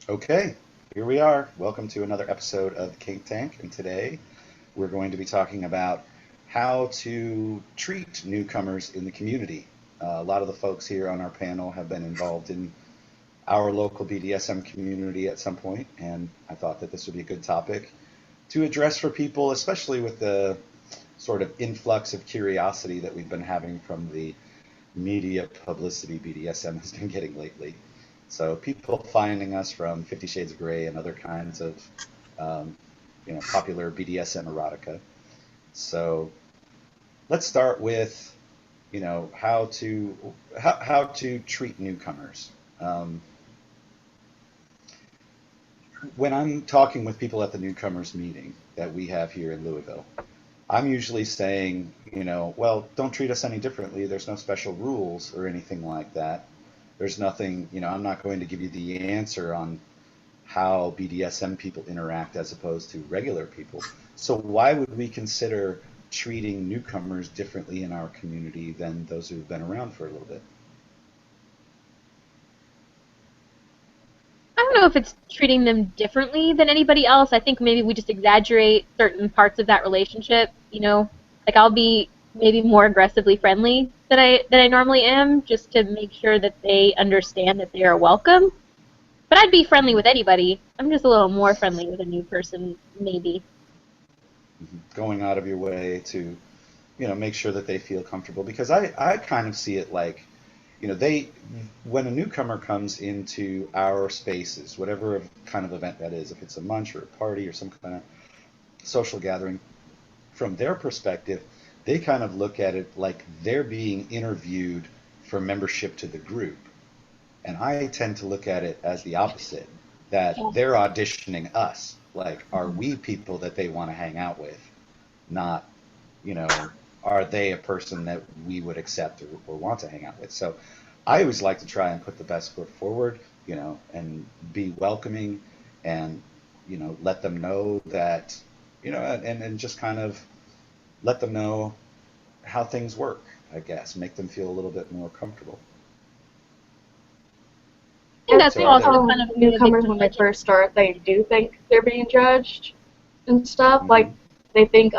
Okay, here we are. Welcome to another episode of the Kink Tank, and today we're going to be talking about how to treat newcomers in the community. A lot of the folks here on our panel have been involved in our local BDSM community at some point, and I thought that this would be a good topic to address for people, especially with the sort of influx of curiosity that we've been having from the media publicity BDSM has been getting lately. So people finding us from 50 Shades of Grey and other kinds of um, popular BDSM erotica. So let's start with how to treat newcomers. Um, when I'm talking with people at the newcomers meeting that we have here in Louisville, I'm usually saying, well, don't treat us any differently. There's no special rules or anything like that. There's nothing, I'm not going to give you the answer on how BDSM people interact as opposed to regular people. So why would we consider treating newcomers differently in our community than those who've been around for a little bit? I don't know if it's treating them differently than anybody else. I think maybe we just exaggerate certain parts of that relationship. Like I'll be maybe more aggressively friendly than I normally am, just to make sure that they understand that they are welcome. But I'd be friendly with anybody. I'm just a little more friendly with a new person, maybe. Going out of your way to, make sure that they feel comfortable. Because I kind of see it like, they, when a newcomer comes into our spaces, whatever kind of event that is, if it's a munch or a party or some kind of social gathering, from their perspective, they kind of look at it like they're being interviewed for membership to the group. And I tend to look at it as the opposite, that Yeah. they're auditioning us. Like, are we people that they want to hang out with? Not, you know, are they a person that we would accept or want to hang out with? So I always like to try and put the best foot forward, and be welcoming and, let them know that, and just kind of let them know how things work, I guess, make them feel a little bit more comfortable. I think I that's So are think also there, kind of a good newcomers, victim when they judging. first start, they do think they're being judged and stuff. hmm Like they think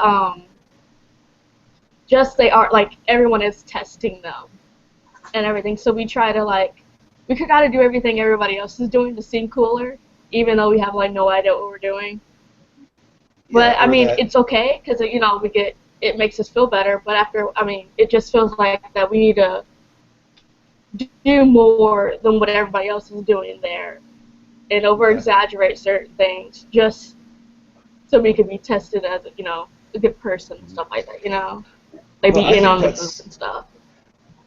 just they are like everyone is testing them and everything. So we try to we could gotta do everything everybody else is doing to seem cooler, even though we have like no idea what we're doing. yeah, But I or mean, that, it's okay because we get it makes us feel better. But after, I mean, it just feels like that we need to do more than what everybody else is doing there and over yeah. exaggerate certain things just so we can be tested as a good person and Mhm. stuff like that. Like Well, be in on the group and stuff.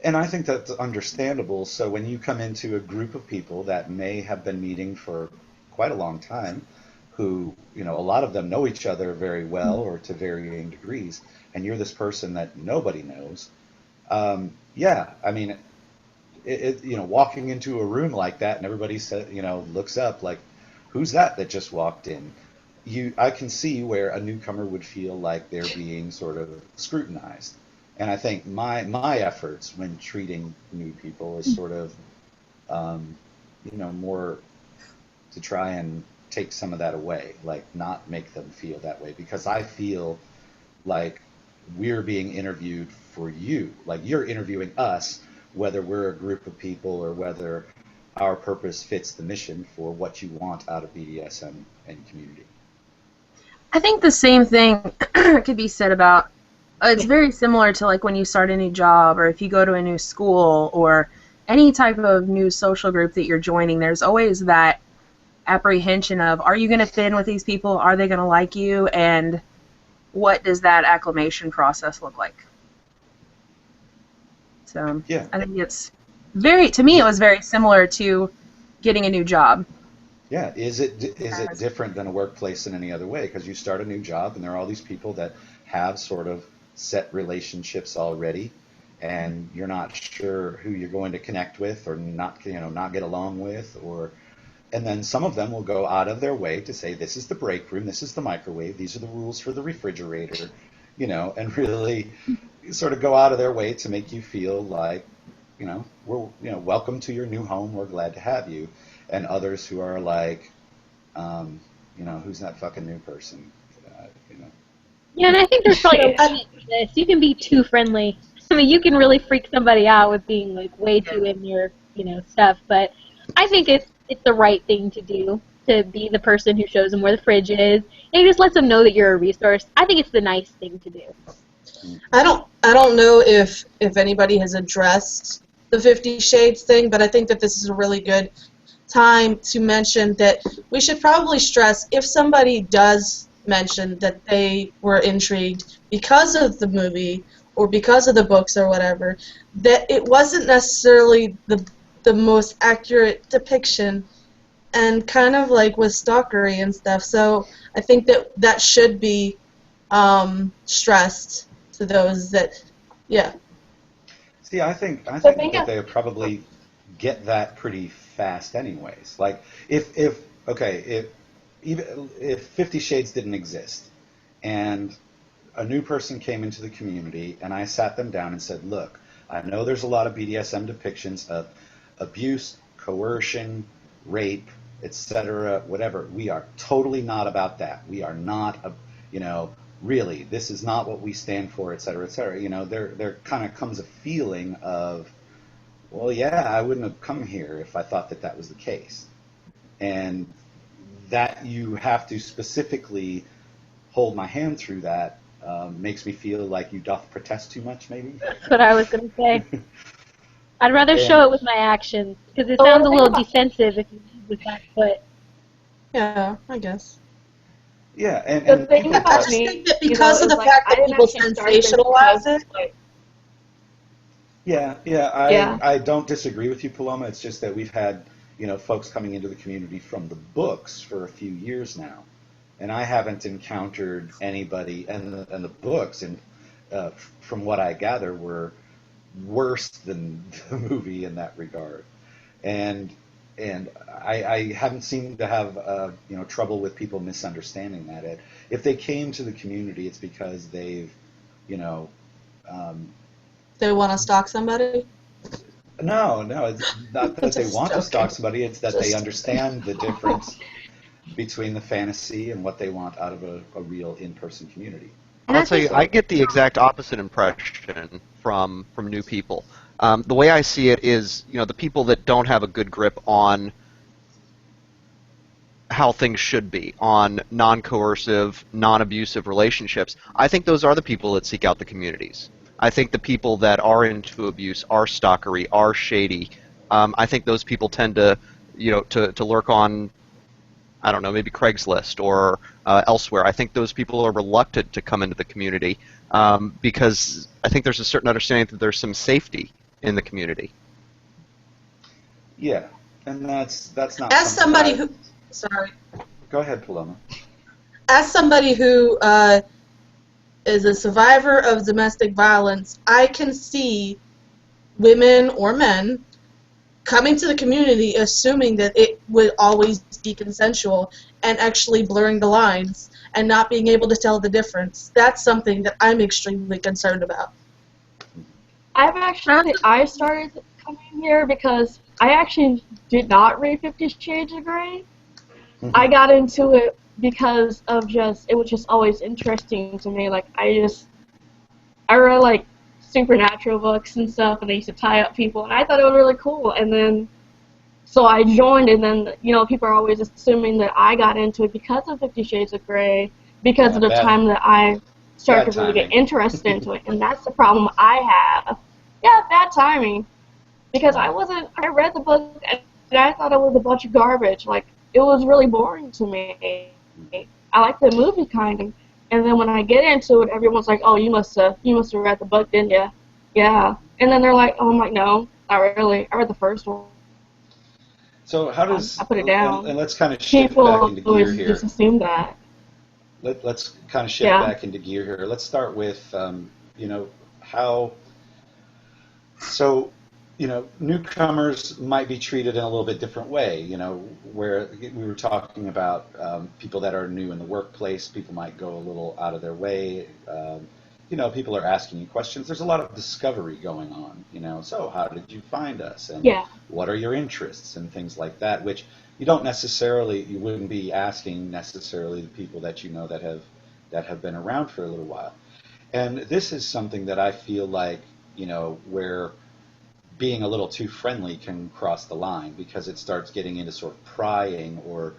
I think that's understandable. So when you come into a group of people that may have been meeting for quite a long time, who, a lot of them know each other very well or to varying degrees, and you're this person that nobody knows, yeah, I mean, walking into a room like that and everybody said, looks up like, who's that just walked in? I can see where a newcomer would feel like they're being sort of scrutinized. And I think my efforts when treating new people is sort of, um, more to try and take some of that away, like not make them feel that way, because I feel like we're being interviewed for you. Like you're interviewing us, whether we're a group of people or whether our purpose fits the mission for what you want out of BDSM and community. I think the same thing could be said about it's very similar to like when you start a new job or if you go to a new school or any type of new social group that you're joining. There's always that apprehension of, are you going to fit in with these people? Are they going to like you? And what does that acclimation process look like? So Yeah, I think to me, it was very similar to getting a new job. yeah. Is it different than a workplace in any other way? Because you start a new job and there are all these people that have sort of set relationships already, and you're not sure who you're going to connect with or not get along with, or and then some of them will go out of their way to say, this is the break room, this is the microwave, these are the rules for the refrigerator, and really sort of go out of their way to make you feel like, we're, welcome to your new home, we're glad to have you. and others who are like, who's that fucking new person? Yeah, and I think there's probably a limit to this. You can be too friendly. I mean, you can really freak somebody out with being like way too in your, stuff. But I think it's the right thing to do, to be the person who shows them where the fridge is, and just lets them know that you're a resource. I think it's the nice thing to do. I don't know if anybody has addressed the 50 Shades thing, but I think that this is a really good time to mention that we should probably stress, if somebody does mention that they were intrigued because of the movie or because of the books or whatever, that it wasn't necessarily the most accurate depiction, and kind of like with stalkery and stuff. So I think that should be stressed to those that, yeah. See, I think that they would probably get that pretty fast, anyways. Like, if 50 Shades didn't exist, and a new person came into the community, and I sat them down and said, "Look, I know there's a lot of BDSM depictions of abuse, coercion, rape, etc., whatever. We are totally not about that. We are not, really, this is not what we stand for, etc., etc." There kind of comes a feeling of, well, yeah, I wouldn't have come here if I thought that was the case. And that you have to specifically hold my hand through that makes me feel like you doth protest too much, maybe? That's what I was going to say. I'd rather show it with my actions, because it sounds a little defensive if you lead with that foot. Yeah, I guess. Yeah, and the thing people, about I just me, think that because of the like, fact that people sensationalize it. I don't disagree with you, Paloma. It's just that we've had, folks coming into the community from the books for a few years now, and I haven't encountered anybody, and the books, and from what I gather, were worse than the movie in that regard, and I haven't seemed to have trouble with people misunderstanding that. If they came to the community, it's because they've They want to stalk somebody? No, it's not that they want to stalk somebody. It's that they understand the difference between the fantasy and what they want out of a real in-person community. I'll tell you, I get the exact opposite impression from new people. The way I see it is, the people that don't have a good grip on how things should be, on non-coercive, non-abusive relationships, I think those are the people that seek out the communities. I think the people that are into abuse, are stalkery, are shady. I think those people tend to, to lurk on, I don't know, maybe Craigslist or elsewhere. I think those people are reluctant to come into the community because I think there's a certain understanding that there's some safety in the community. Yeah, and that's not. As somebody who, sorry. Go ahead, Paloma. As somebody who is a survivor of domestic violence, I can see women or men coming to the community assuming that it would always be consensual and actually blurring the lines and not being able to tell the difference. That's something that I'm extremely concerned about. I started coming here because I actually did not read 50 Shades of Grey. Mm-hmm. I got into it because of it was just always interesting to me. Like, I read, like, supernatural books and stuff, and they used to tie up people, and I thought it was really cool. And then, so I joined, and then, people are always assuming that I got into it because of 50 Shades of Grey, because of the time that I started to really get interested into it, and that's the problem I have. Yeah, bad timing, because I read the book, and I thought it was a bunch of garbage. Like, it was really boring to me. I like the movie kind of, and then when I get into it, everyone's like, "Oh, you must have read the book, didn't you?" Yeah, and then they're like, "Oh," I'm like, "No, not really. I read the first one." So how does I put it down? And let's kind of shift back into gear here. Just assume that. Let's kind of shift back into gear here. Let's start with how. So, newcomers might be treated in a little bit different way, where we were talking about people that are new in the workplace, people might go a little out of their way, people are asking you questions. There's a lot of discovery going on, So how did you find us? And Yeah. what are your interests and things like that, which you wouldn't be asking necessarily the people that that have been around for a little while. And this is something that I feel like, where being a little too friendly can cross the line because it starts getting into sort of prying or,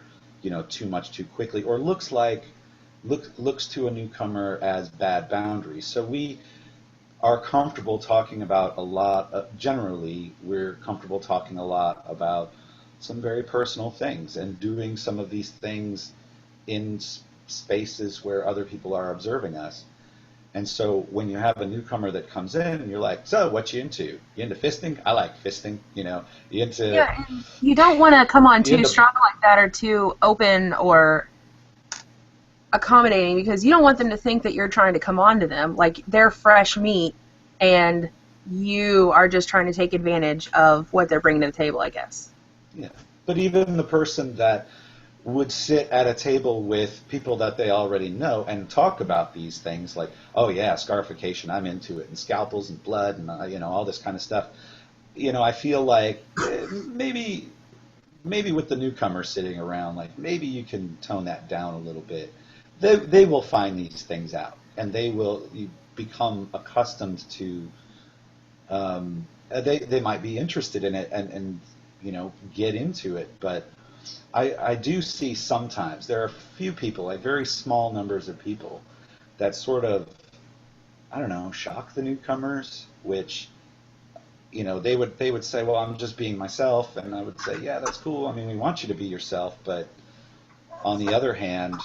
too much too quickly, or looks to a newcomer as bad boundaries. So we are comfortable talking about a lot, generally, we're comfortable talking a lot about some very personal things and doing some of these things in spaces where other people are observing us. And so when you have a newcomer that comes in and you're like, so what you into? You into fisting? I like fisting, You into... Yeah, and you don't want to come on too into... strong like that or too open or accommodating because you don't want them to think that you're trying to come on to them. Like, they're fresh meat and you are just trying to take advantage of what they're bringing to the table, I guess. Yeah. But even the person that would sit at a table with people that they already know and talk about these things like, oh yeah, scarification, I'm into it, and scalpels and blood and all this kind of stuff. I feel like maybe with the newcomer sitting around, like maybe you can tone that down a little bit. They will find these things out and they will become accustomed to. They might be interested in it and get into it, but I do see sometimes there are a few people, like very small numbers of people, that sort of, I don't know, shock the newcomers, which, they would say, well, I'm just being myself, and I would say, yeah, that's cool. I mean, we want you to be yourself, but on the other hand,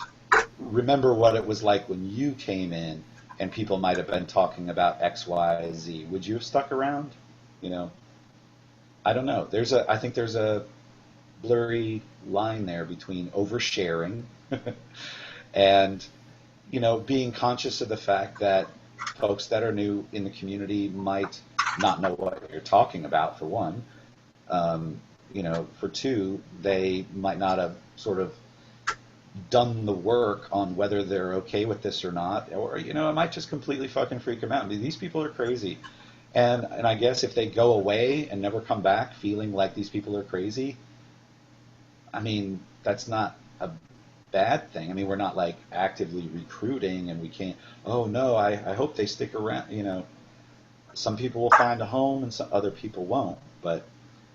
remember what it was like when you came in, and people might have been talking about X, Y, Z. Would you have stuck around? I don't know. I think there's a blurry line there between oversharing and being conscious of the fact that folks that are new in the community might not know what you're talking about, for one. For two, they might not have sort of done the work on whether they're okay with this or not, or it might just completely fucking freak them out. I mean, these people are crazy, and I guess if they go away and never come back feeling like these people are crazy, I mean, that's not a bad thing. I mean, we're not like actively recruiting, and we can't. Oh no, I hope they stick around. Some people will find a home, and some other people won't. But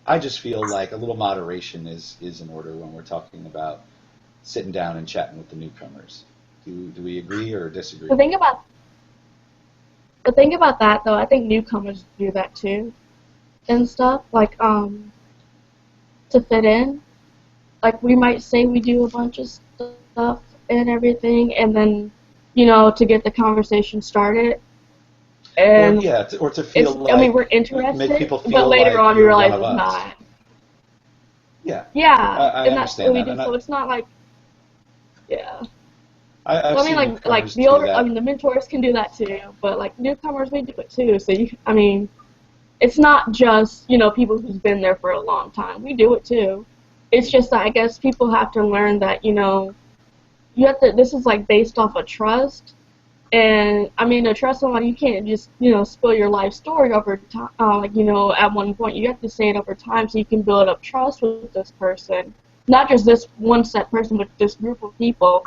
I just feel like a little moderation is in order when we're talking about sitting down and chatting with the newcomers. Do we agree or disagree? The thing about that though, I think newcomers do that too, and stuff like to fit in. Like, we might say we do a bunch of stuff and everything, and then, to get the conversation started. And or to feel like, I mean, we're interested, make people feel but later like on we you're realize one it's of us. not. Yeah. Yeah, I and that's what understand we that. do. So it's not like, yeah. I've So, I mean, seen like the do older, that. the mentors can do that too, but like newcomers, we do it too. So I mean, it's not just people who's been there for a long time. We do it too. It's just that I guess people have to learn that you have to. This is like based off of trust, and I mean to trust someone, you can't just spill your life story over time. At one point you have to say it over time so you can build up trust with this person, not just this one set person, but this group of people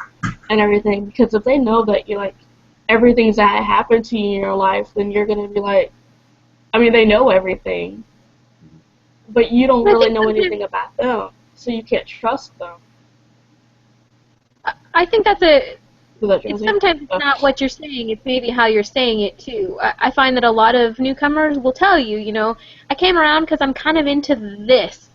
and everything. Because if they know that everything's that happened to you in your life, then you're gonna be like, I mean, they know everything, but you don't really know anything about them. So you can't trust them. I think sometimes it's not what you're saying, it's maybe how you're saying it too. I find that a lot of newcomers will tell you, I came around because I'm kind of into this.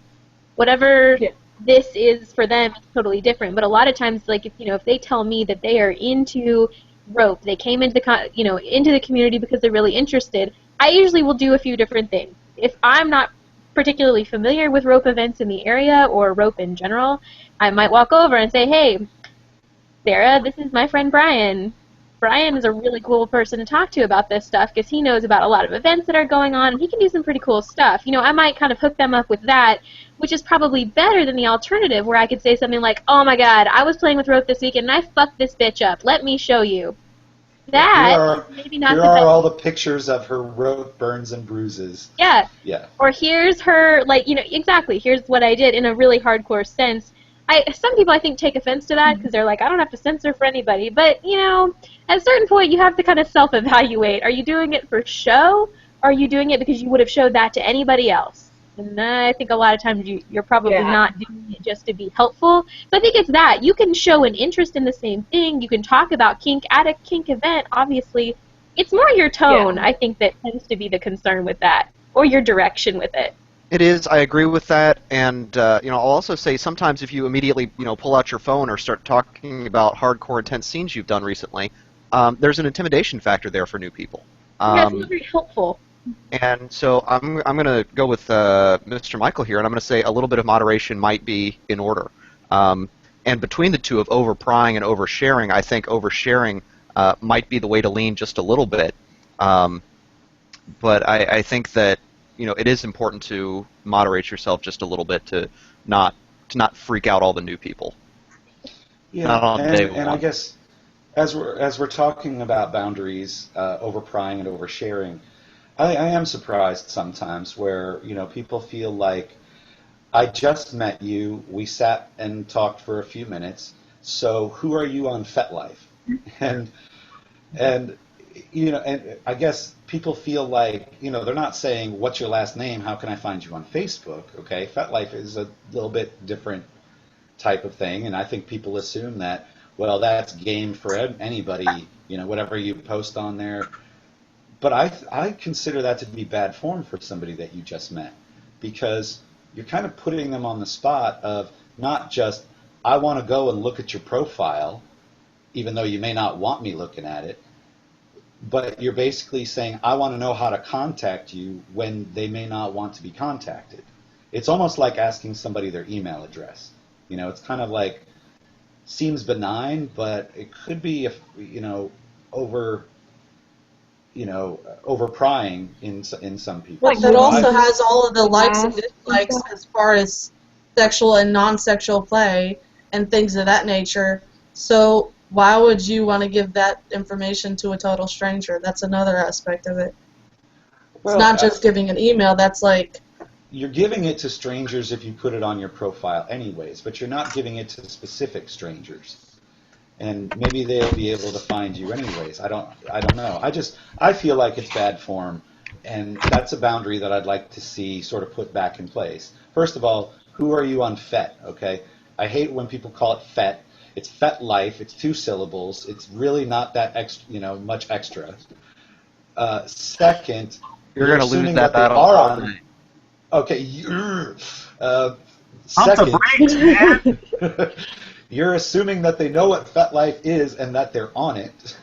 Whatever this is for them is totally different. But a lot of times, like, if they tell me that they are into rope, they came into the community because they're really interested, I usually will do a few different things. If I'm not particularly familiar with rope events in the area or rope in general, I might walk over and say, hey, Sarah, this is my friend Brian. Brian is a really cool person to talk to about this stuff because he knows about a lot of events that are going on, and he can do some pretty cool stuff. I might kind of hook them up with that, which is probably better than the alternative where I could say something like, oh my god, I was playing with rope this weekend and I fucked this bitch up. Let me show you. that, maybe not here the are best. all the pictures of her rope burns and bruises. Yeah. Yeah. Or here's her, like, exactly, here's what I did in a really hardcore sense. Some people, I think, take offense to that because they're like, I don't have to censor for anybody. But, at a certain point, you have to kind of self-evaluate. Are you doing it for show, or are you doing it because you would have showed that to anybody else? And I think a lot of times you're probably not doing it just to be helpful. So I think it's that. You can show an interest in the same thing. You can talk about kink at a kink event, obviously. It's more your tone, I think, that tends to be the concern with that, or your direction with it. It is. I agree with that, and I'll also say sometimes if you immediately pull out your phone or start talking about hardcore intense scenes you've done recently, there's an intimidation factor there for new people. It's not very helpful. And so I'm going to go with Mr. Michael here, and I'm going to say a little bit of moderation might be in order. And between the two of over-prying and oversharing, I think oversharing might be the way to lean just a little bit. But I think that it is important to moderate yourself just a little bit to not freak out all the new people. Yeah, Not on day and one. I guess as we're talking about boundaries, over-prying and oversharing, I am surprised sometimes where people feel like I just met you, we sat and talked for a few minutes, so who are you on FetLife? And and I guess people feel like they're not saying what's your last name, how can I find you on Facebook? Okay, FetLife is a little bit different type of thing, and I think people assume that that's game for anybody, whatever you post on there. But I consider that to be bad form for somebody that you just met, because you're kind of putting them on the spot of not just, I want to go and look at your profile, even though you may not want me looking at it, but you're basically saying, I want to know how to contact you when they may not want to be contacted. It's almost like asking somebody their email address. It's kind of like, seems benign, but it could be, over-prying in some people. But that also has all of the likes and dislikes as far as sexual and non-sexual play and things of that nature. So why would you want to give that information to a total stranger? That's another aspect of it. It's not just giving an email. That's like... You're giving it to strangers if you put it on your profile anyways, but you're not giving it to specific strangers. And maybe they'll be able to find you anyways. I don't know. I feel like it's bad form, and that's a boundary that I'd like to see sort of put back in place. First of all, who are you on FET? Okay, I hate when people call it FET. It's FetLife. It's 2 syllables. It's really not that much extra. Second, You're going to lose that they battle. are on. Okay, second. You're assuming that they know what FetLife is and that they're on it.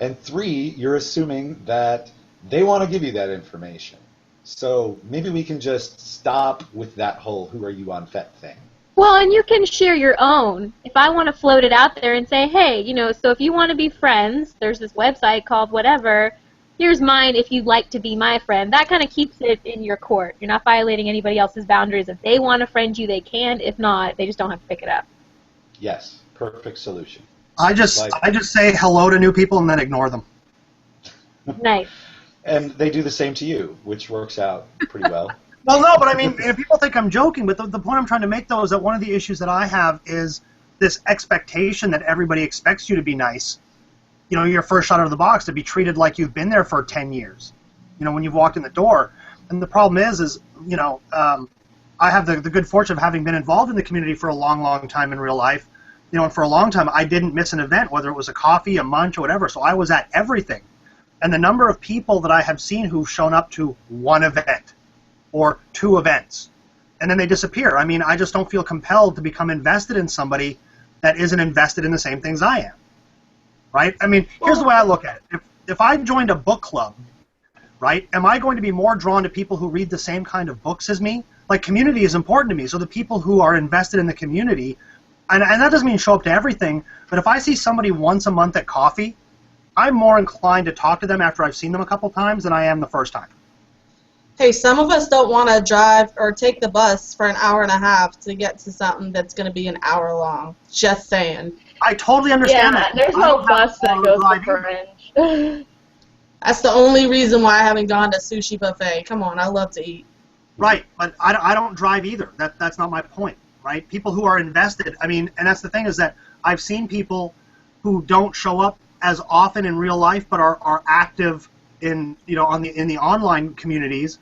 And 3, you're assuming that they want to give you that information. So maybe we can just stop with that whole who are you on Fet thing. Well, and you can share your own. If I want to float it out there and say, hey, so if you want to be friends, there's this website called whatever, here's mine if you'd like to be my friend. That kind of keeps it in your court. You're not violating anybody else's boundaries. If they want to friend you, they can. If not, they just don't have to pick it up. Yes, perfect solution. I just say hello to new people and then ignore them. Nice. And they do the same to you, which works out pretty well. Well, no, but I mean, people think I'm joking, but the point I'm trying to make, though, is that one of the issues that I have is this expectation that everybody expects you to be nice. Your first shot out of the box, to be treated like you've been there for 10 years, when you've walked in the door. And the problem is I have the good fortune of having been involved in the community for a long, long time in real life. And for a long time, I didn't miss an event, whether it was a coffee, a munch, or whatever. So I was at everything. And the number of people that I have seen who've shown up to one event or 2 events, and then they disappear. I mean, I just don't feel compelled to become invested in somebody that isn't invested in the same things I am. Right? I mean, here's the way I look at it. If I joined a book club, right, am I going to be more drawn to people who read the same kind of books as me? Like, community is important to me, so the people who are invested in the community, and that doesn't mean show up to everything, but if I see somebody once a month at coffee, I'm more inclined to talk to them after I've seen them a couple times than I am the first time. Hey, some of us don't want to drive or take the bus for an hour and a half to get to something that's going to be an hour long. Just saying. I totally understand Yeah, that. there's I no don't have bus that to goes drive to either. Fringe. That's the only reason why I haven't gone to sushi buffet. Come on, I love to eat. Right, but I don't drive either. That's not my point, right? People who are invested, I mean, and that's the thing is that I've seen people who don't show up as often in real life, but are active in in the online communities,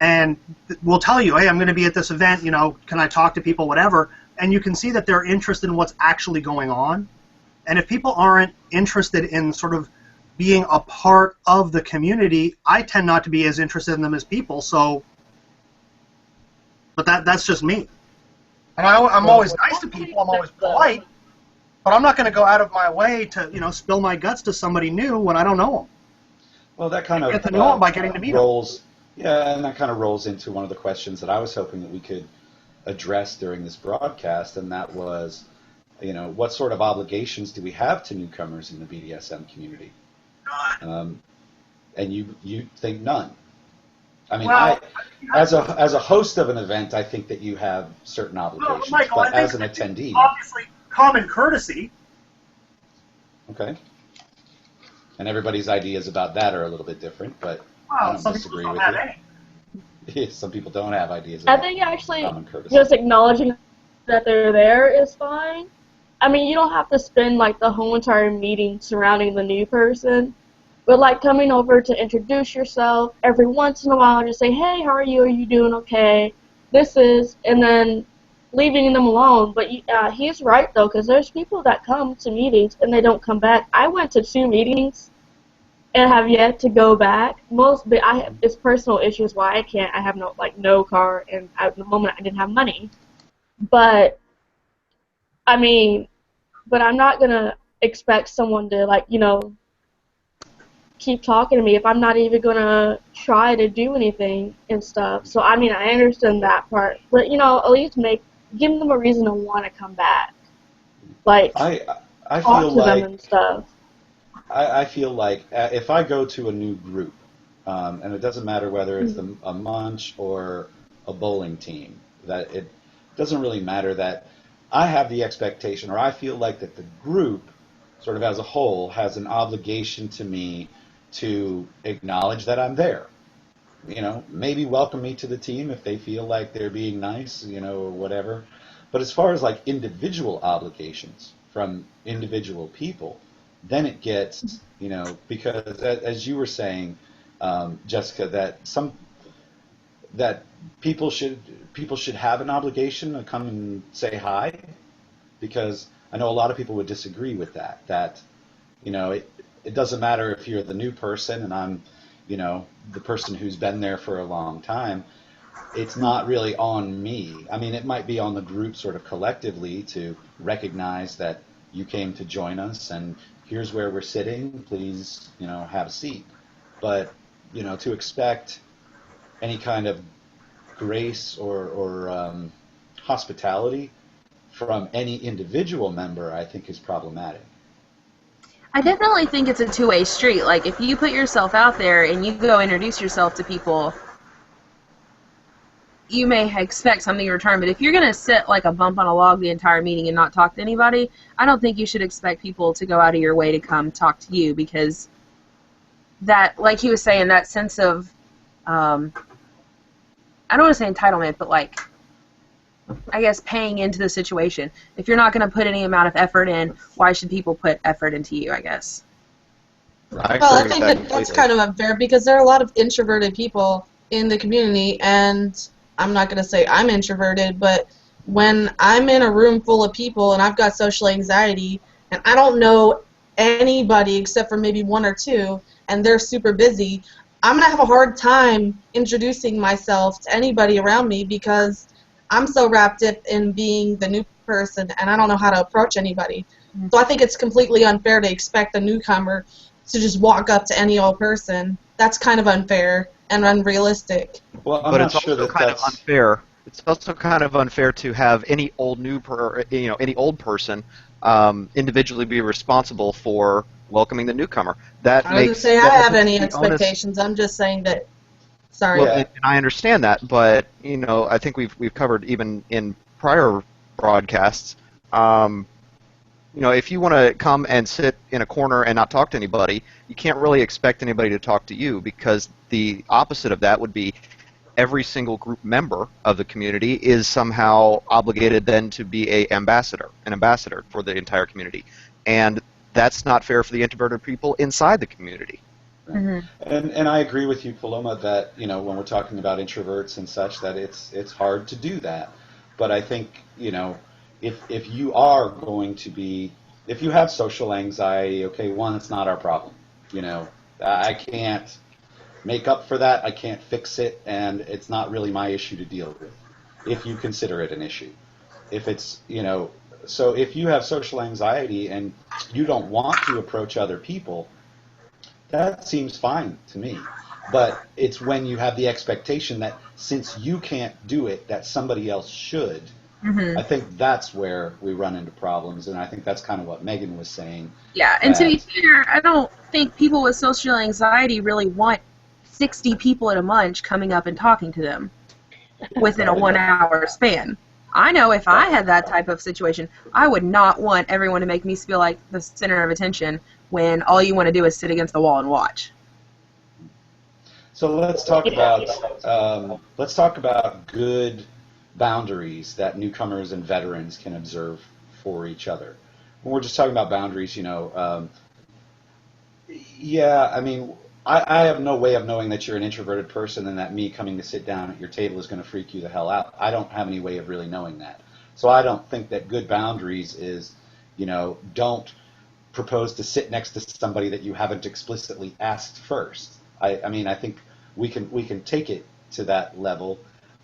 and will tell you, hey, I'm going to be at this event. Can I talk to people, whatever? And you can see that they're interested in what's actually going on. And if people aren't interested in sort of being a part of the community, I tend not to be as interested in them as people. So, but that's just me. And I'm always nice to people. I'm always polite. But I'm not going to go out of my way to spill my guts to somebody new when I don't know them. Well, that kind of Get to know them by getting to meet rolls. Yeah, and that kind of rolls into one of the questions that I was hoping that we could address during this broadcast, and that was, what sort of obligations do we have to newcomers in the BDSM community? And you think none. I mean, Well, as a host of an event, I think that you have certain obligations, Michael, but I as an think attendee, obviously common courtesy. okay. And everybody's ideas about that are a little bit different, but I Well, don't some disagree people with don't you. have any. Some people don't have ideas I about think actually common courtesy. just acknowledging that they're there is fine. I mean, you don't have to spend like the whole entire meeting surrounding the new person, but like coming over to introduce yourself every once in a while, just say, hey, how are you? Are you doing okay? And then leaving them alone. But he's right though, because there's people that come to meetings and they don't come back. I went to 2 meetings and have yet to go back. But it's personal issues why I can't. I have no car, and at the moment I didn't have money. But I mean, but I'm not gonna expect someone to keep talking to me if I'm not even gonna try to do anything and stuff. So I mean, I understand that part, but at least give them a reason to want to come back. Like I talk feel to them like and stuff. I feel like if I go to a new group, and it doesn't matter whether it's a munch or a bowling team, that it doesn't really matter that I have the expectation, or I feel like that the group, sort of as a whole, has an obligation to me to acknowledge that I'm there. Maybe welcome me to the team if they feel like they're being nice, or whatever. But as far as like individual obligations from individual people, then it gets, because as you were saying, Jessica, that people should have an obligation to come and say hi, because I know a lot of people would disagree with that. That it doesn't matter if you're the new person and I'm the person who's been there for a long time. It's not really on me. I mean, it might be on the group sort of collectively to recognize that you came to join us and here's where we're sitting. Please, have a seat. But, to expect any kind of grace or hospitality from any individual member, I think is problematic. I definitely think it's a two-way street. Like, if you put yourself out there and you go introduce yourself to people, you may expect something in return. But if you're going to sit like a bump on a log the entire meeting and not talk to anybody, I don't think you should expect people to go out of your way to come talk to you, because that, like he was saying, that sense of, I don't want to say entitlement, but like, I guess paying into the situation. If you're not going to put any amount of effort in, why should people put effort into you, I guess? I think that's kind of unfair, because there are a lot of introverted people in the community, and I'm not going to say I'm introverted, but when I'm in a room full of people and I've got social anxiety and I don't know anybody except for maybe 1 or 2 and they're super busy, I'm going to have a hard time introducing myself to anybody around me because I'm so wrapped up in being the new person and I don't know how to approach anybody. So I think it's completely unfair to expect a newcomer to just walk up to any old person. That's kind of unfair and unrealistic. Well, I'm But not it's sure also that kind of that's unfair. It's also kind of unfair to have any old any old person individually be responsible for welcoming the newcomer. That I wouldn't makes say I that have puts any the onus. expectations. I'm just saying that. Sorry. Well, Yeah. and I understand that, but I think we've covered even in prior broadcasts. You know, if you want to come and sit in a corner and not talk to anybody, you can't really expect anybody to talk to you, because the opposite of that would be every single group member of the community is somehow obligated then to be an ambassador for the entire community. And that's not fair for the introverted people inside the community. Right. And I agree with you, Paloma, that, you know, when we're talking about introverts and such, that it's hard to do that. But I think, you know, if you are going to be, if you have social anxiety, okay, one, it's not our problem. You know, I can't make up for that. I can't fix it, and it's not really my issue to deal with, if you consider it an issue. If it's, you know, so if you have social anxiety and you don't want to approach other people, that seems fine to me. But it's when you have the expectation that since you can't do it, that somebody else should. I think that's where we run into problems, and I think that's kind of what Megan was saying. Yeah, and to be fair, I don't think people with social anxiety really want 60 people at a munch coming up and talking to them within a 1 hour span. I know if I had that type of situation, I would not want everyone to make me feel like the center of attention when all you want to do is sit against the wall and watch. So let's talk about good boundaries that newcomers and veterans can observe for each other. When we're just talking about boundaries, you know, yeah, I mean, I have no way of knowing that you're an introverted person and that me coming to sit down at your table is going to freak you the hell out. I don't have any way of really knowing that. So I don't think that good boundaries is, you know, don't propose to sit next to somebody that you haven't explicitly asked first. I mean, I think we can take it to that level,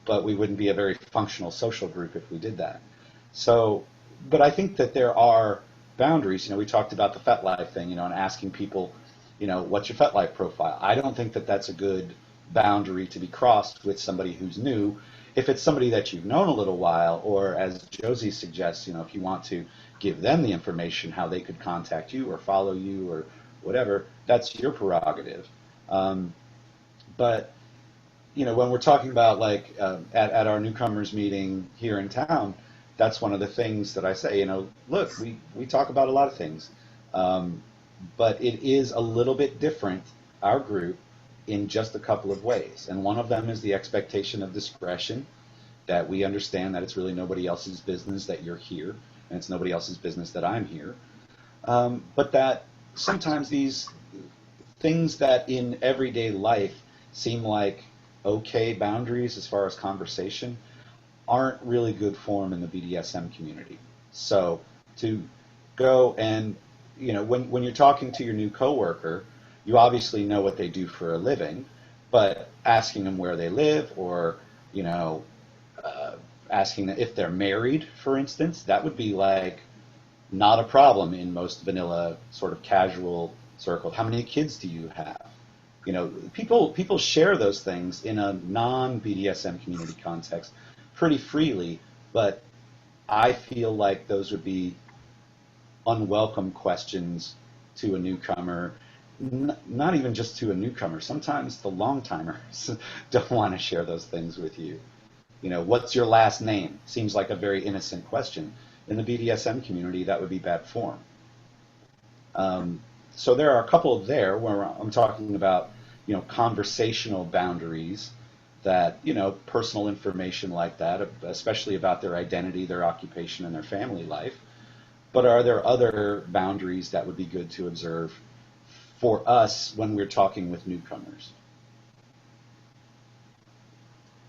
but we wouldn't be a very functional social group if we did that. So, but I think that there are boundaries. You know, we talked about the FetLife thing, you know, and asking people, you know, what's your FetLife profile? I don't think that that's a good boundary to be crossed with somebody who's new. If it's somebody that you've known a little while, or as Josie suggests, you know, if you want to give them the information, how they could contact you or follow you or whatever, that's your prerogative. But you know, when we're talking about like at our newcomers meeting here in town, that's one of the things that I say, you know, look, we talk about a lot of things, but it is a little bit different, our group, in just a couple of ways. And one of them is the expectation of discretion, that we understand that it's really nobody else's business that you're here, and it's nobody else's business that I'm here. But that sometimes these things that in everyday life seem like okay boundaries as far as conversation aren't really good form in the BDSM community. So to go and, you know, when you're talking to your new coworker, you obviously know what they do for a living, but asking them where they live, or, you know, asking them if they're married, for instance, that would be like not a problem in most vanilla sort of casual circles. How many kids do you have? You know, people share those things in a non-BDSM community context pretty freely, but I feel like those would be unwelcome questions to a newcomer, not even just to a newcomer. Sometimes the long-timers don't want to share those things with you. You know, what's your last name? Seems like a very innocent question. In the BDSM community, that would be bad form. So there are a couple there where I'm talking about, you know, conversational boundaries that, you know, personal information like that, especially about their identity, their occupation, and their family life. But are there other boundaries that would be good to observe for us when we're talking with newcomers?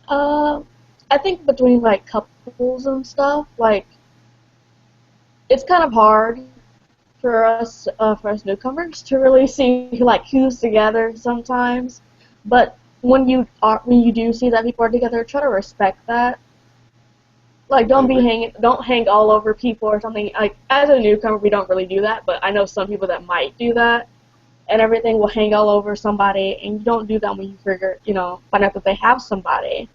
I think between like couples and stuff, like it's kind of hard for us newcomers to really see like who's together sometimes. But when you do see that people are together, try to respect that. Like don't hang all over people or something. Like as a newcomer, we don't really do that, but I know some people that might do that, and everything will hang all over somebody, and you don't do that when you find out that they have somebody.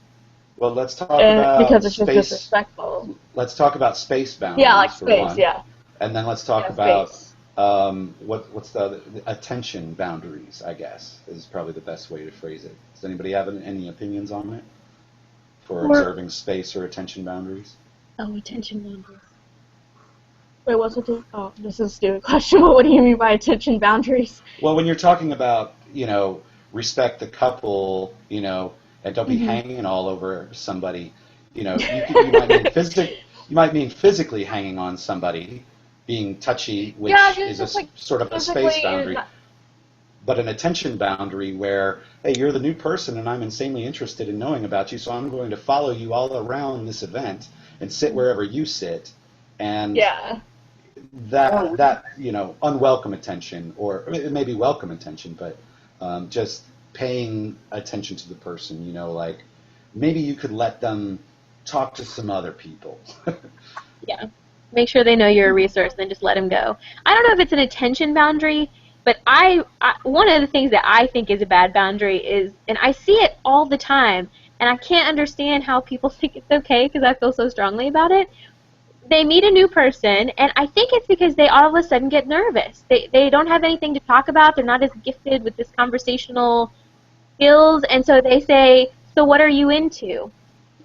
Well, let's talk about because it's space. Just disrespectful. Let's talk about space boundaries. Yeah, like for space. one. Yeah. And then let's talk about what's the other, attention boundaries, I guess, is probably the best way to phrase it. Does anybody have any opinions on it for observing space or attention boundaries? Oh, attention boundaries. Wait, what's it? Oh, this is a stupid question. But what do you mean by attention boundaries? Well, when you're talking about, respect the couple, and don't be hanging all over somebody, you might mean physically hanging on somebody, being touchy, which Yeah, is just like sort of a physically. space boundary. But an attention boundary where, hey, you're the new person and I'm insanely interested in knowing about you, so I'm going to follow you all around this event and sit wherever you sit, and Yeah. that unwelcome attention, or it may be welcome attention, but just paying attention to the person, like maybe you could let them talk to some other people. Yeah. Make sure they know you're a resource, then just let them go. I don't know if it's an attention boundary, but one of the things that I think is a bad boundary is, and I see it all the time, and I can't understand how people think it's okay because I feel so strongly about it. They meet a new person, and I think it's because they all of a sudden get nervous. They don't have anything to talk about. They're not as gifted with this conversational skills, and so they say, so what are you into?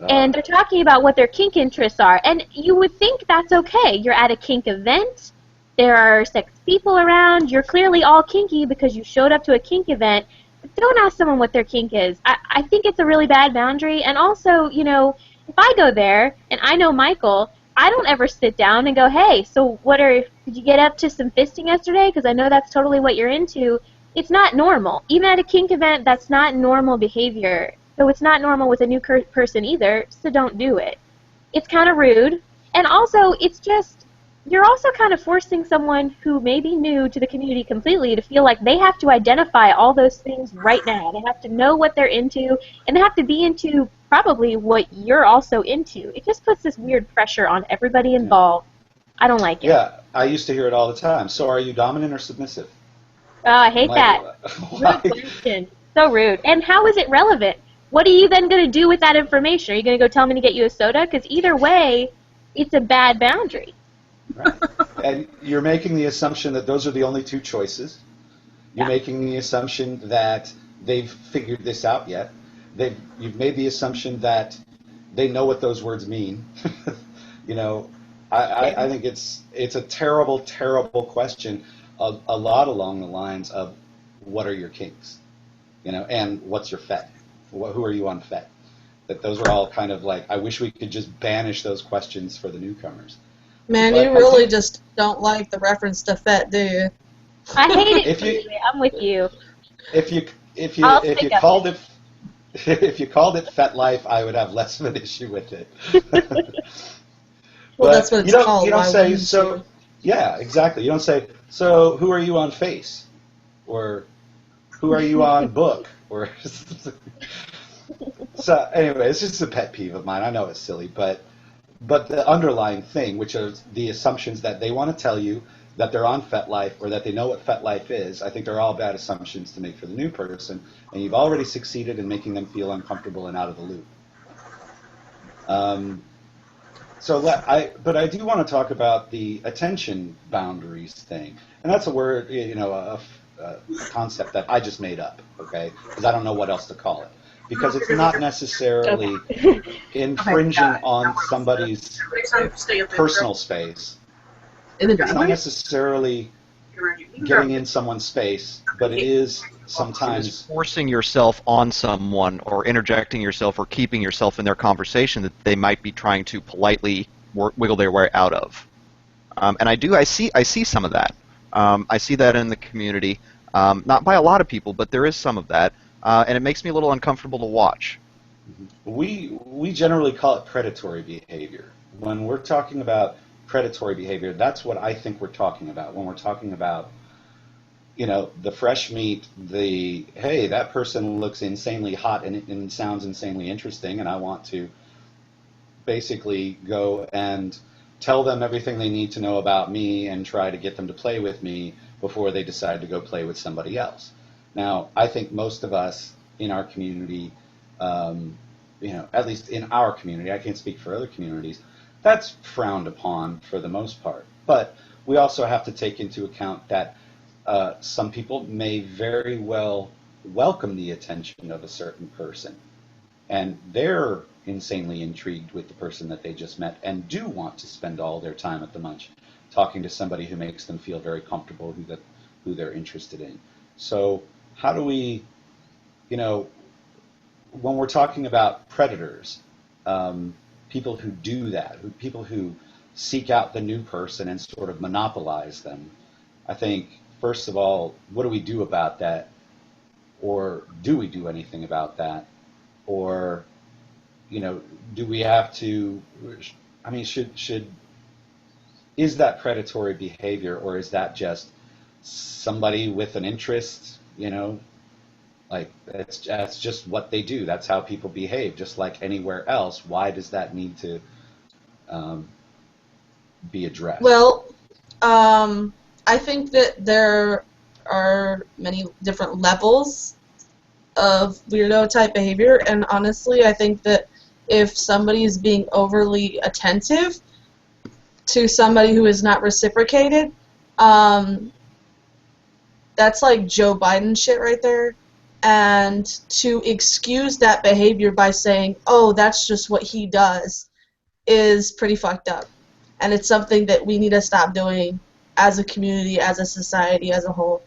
And they're talking about what their kink interests are. And you would think that's okay. You're at a kink event. There are sex people around. You're clearly all kinky because you showed up to a kink event. But don't ask someone what their kink is. I think it's a really bad boundary. And also, if I go there and I know Michael, I don't ever sit down and go, hey, so did you get up to some fisting yesterday? Because I know that's totally what you're into. It's not normal. Even at a kink event, that's not normal behavior. So it's not normal with a new person either, so don't do it. It's kind of rude. And also, it's just, you're also kind of forcing someone who may be new to the community completely to feel like they have to identify all those things right now. They have to know what they're into, and they have to be into probably what you're also into. It just puts this weird pressure on everybody involved. I don't like it. Yeah, I used to hear it all the time. So are you dominant or submissive? Oh, I hate that. Rude question. So rude. And how is it relevant? What are you then going to do with that information? Are you going to go tell me to get you a soda? Because either way, it's a bad boundary. Right. And you're making the assumption that those are the only two choices. You're making the assumption that they've figured this out yet. You've made the assumption that they know what those words mean. I think it's a terrible, terrible question. A lot along the lines of what are your kinks, and what's your fet? Who are you on fet? That those are all kind of like, I wish we could just banish those questions for the newcomers. Man, But you really just don't like the reference to fet, do you? I hate it. I'm with you. If you called it fet life, I would have less of an issue with it. Well, that's what it's called. You don't Why say wouldn't so. you? Yeah, exactly. You don't say, so who are you on face, or who are you on book, or. So anyway, it's just a pet peeve of mine. I know it's silly, but the underlying thing, which are the assumptions that they want to tell you that they're on FetLife or that they know what FetLife is, I think they're all bad assumptions to make for the new person, and you've already succeeded in making them feel uncomfortable and out of the loop. But I do want to talk about the attention boundaries thing, and that's a word, a concept that I just made up, okay? Because I don't know what else to call it. Because it's not necessarily infringing on somebody's personal space. It's not necessarily getting in someone's space, but it is sometimes forcing yourself on someone or interjecting yourself or keeping yourself in their conversation that they might be trying to politely wiggle their way out of. And I see some of that. I see that in the community, not by a lot of people, but there is some of that. And it makes me a little uncomfortable to watch. We generally call it predatory behavior. When we're talking about predatory behavior, that's what I think we're talking about. When we're talking about, the fresh meat, hey, that person looks insanely hot and sounds insanely interesting, and I want to basically go and tell them everything they need to know about me and try to get them to play with me before they decide to go play with somebody else. Now, I think most of us in our community, at least in our community, I can't speak for other communities, that's frowned upon for the most part. But we also have to take into account that some people may very well welcome the attention of a certain person, and they're insanely intrigued with the person that they just met and do want to spend all their time at the munch. talking to somebody who makes them feel very comfortable, who they're interested in. So how do we, you know, when we're talking about predators, people who do that, people who seek out the new person and sort of monopolize them, I think, first of all, what do we do about that? Or do we do anything about that? Or, you know, do we have to, I mean, is that predatory behavior, or is that just somebody with an interest, you know, like that's just what they do. That's how people behave, just like anywhere else. Why does that need to be addressed? Well, I think that there are many different levels of weirdo type behavior, and honestly, I think that if somebody is being overly attentive to somebody who is not reciprocated, that's like Joe Biden shit right there. And to excuse that behavior by saying, oh, that's just what he does, is pretty fucked up. And it's something that we need to stop doing as a community, as a society, as a whole.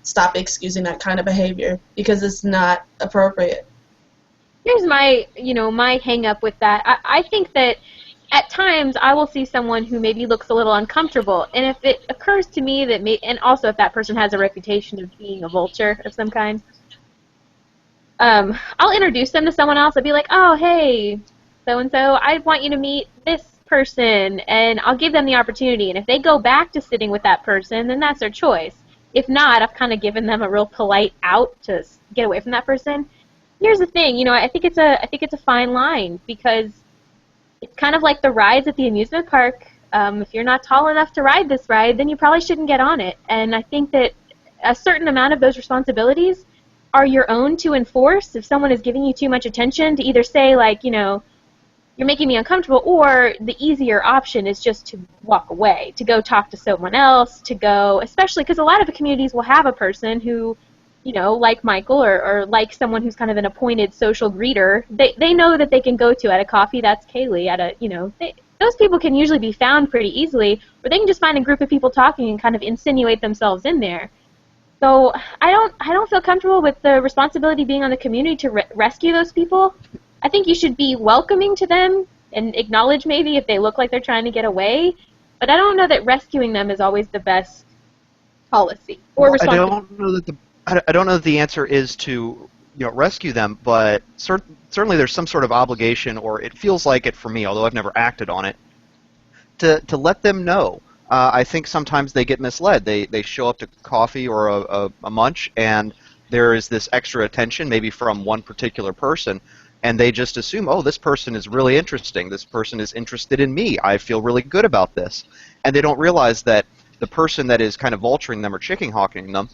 Stop excusing that kind of behavior because it's not appropriate. Here's my, my hang up with that. I think that at times I will see someone who maybe looks a little uncomfortable, and if it occurs to me that and also if that person has a reputation of being a vulture of some kind, I'll introduce them to someone else. I'll be like, oh, hey, so-and-so, I want you to meet this person, and I'll give them the opportunity, and if they go back to sitting with that person, then that's their choice. If not, I've kind of given them a real polite out to get away from that person. Here's the thing, I think it's a fine line, because it's kind of like the rides at the amusement park. If you're not tall enough to ride this ride, then you probably shouldn't get on it. And I think that a certain amount of those responsibilities are your own to enforce. If someone is giving you too much attention, to either say, like, you're making me uncomfortable, or the easier option is just to walk away, to go talk to someone else, to go, especially because a lot of the communities will have a person who, like Michael, or like someone who's kind of an appointed social greeter, they know that they can go to at a coffee, that's Kaylee, at a, those people can usually be found pretty easily, or they can just find a group of people talking and kind of insinuate themselves in there. So I don't feel comfortable with the responsibility being on the community to rescue those people. I think you should be welcoming to them and acknowledge maybe if they look like they're trying to get away, but I don't know that rescuing them is always the best policy or responsibility. I don't know that the answer is to rescue them, but certainly there's some sort of obligation, or it feels like it for me, although I've never acted on it, to let them know. I think sometimes they get misled. They show up to coffee or a munch, and there is this extra attention, maybe from one particular person, and they just assume, oh, this person is really interesting. This person is interested in me. I feel really good about this. And they don't realize that the person that is kind of vulturing them or chicken hawking them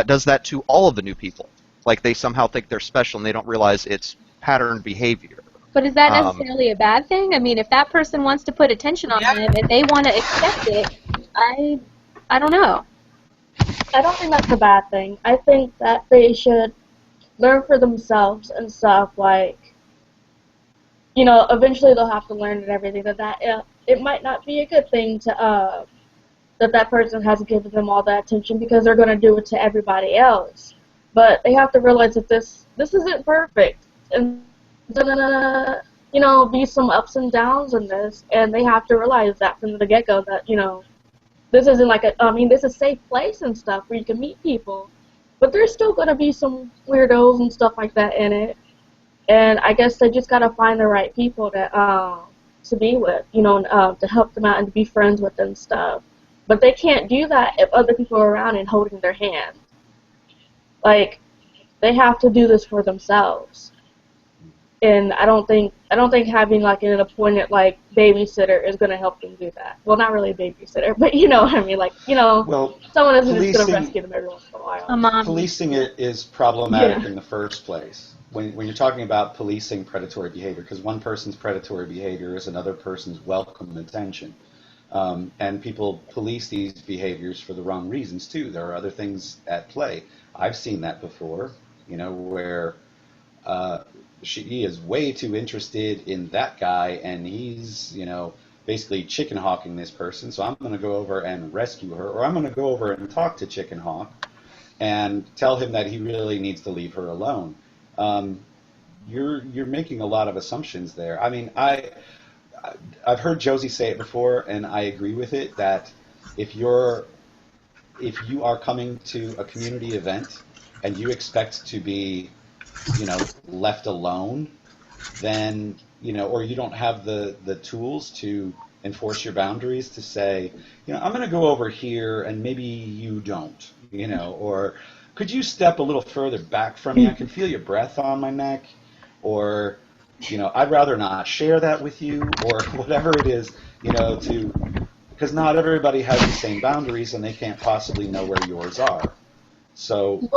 does that to all of the new people. Like, they somehow think they're special, and they don't realize it's patterned behavior. But is that necessarily a bad thing? I mean, if that person wants to put attention on them, if they want to accept it, I don't know. I don't think that's a bad thing. I think that they should learn for themselves and stuff, like, eventually they'll have to learn and everything, that it might not be a good thing to, that person hasn't given them all that attention, because they're going to do it to everybody else. But they have to realize that this isn't perfect, and be some ups and downs in this, and they have to realize that from the get-go, that, this isn't like this is a safe place and stuff where you can meet people, but there's still going to be some weirdos and stuff like that in it, and I guess they just got to find the right people to be with, to help them out and to be friends with and stuff. But they can't do that if other people are around and holding their hand. Like, they have to do this for themselves. And I don't think having like an appointed like babysitter is going to help them do that. Well, not really a babysitter, but you know what I mean. Like, well, someone isn't just going to rescue them every once in a while. Policing it is problematic in the first place. When you're talking about policing predatory behavior, because one person's predatory behavior is another person's welcome attention. And people police these behaviors for the wrong reasons, too. There are other things at play. I've seen that before, where she is way too interested in that guy, and he's, basically chicken hawking this person, so I'm going to go over and rescue her, or I'm going to go over and talk to Chicken Hawk and tell him that he really needs to leave her alone. You're making a lot of assumptions there. I mean, I've heard Josie say it before, and I agree with it, that if you are coming to a community event and you expect to be, left alone, then, or you don't have the tools to enforce your boundaries, to say, I'm going to go over here and maybe you don't, or could you step a little further back from me? I can feel your breath on my neck, or, I'd rather not share that with you, or whatever it is, because not everybody has the same boundaries and they can't possibly know where yours are. So,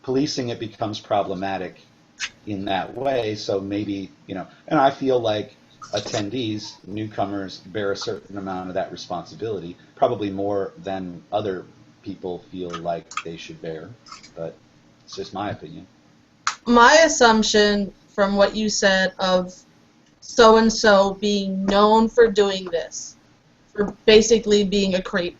policing it becomes problematic in that way. So maybe, and I feel like attendees, newcomers, bear a certain amount of that responsibility, probably more than other people feel like they should bear, but it's just my opinion. My assumption from what you said of so-and-so being known for doing this, for basically being a creep,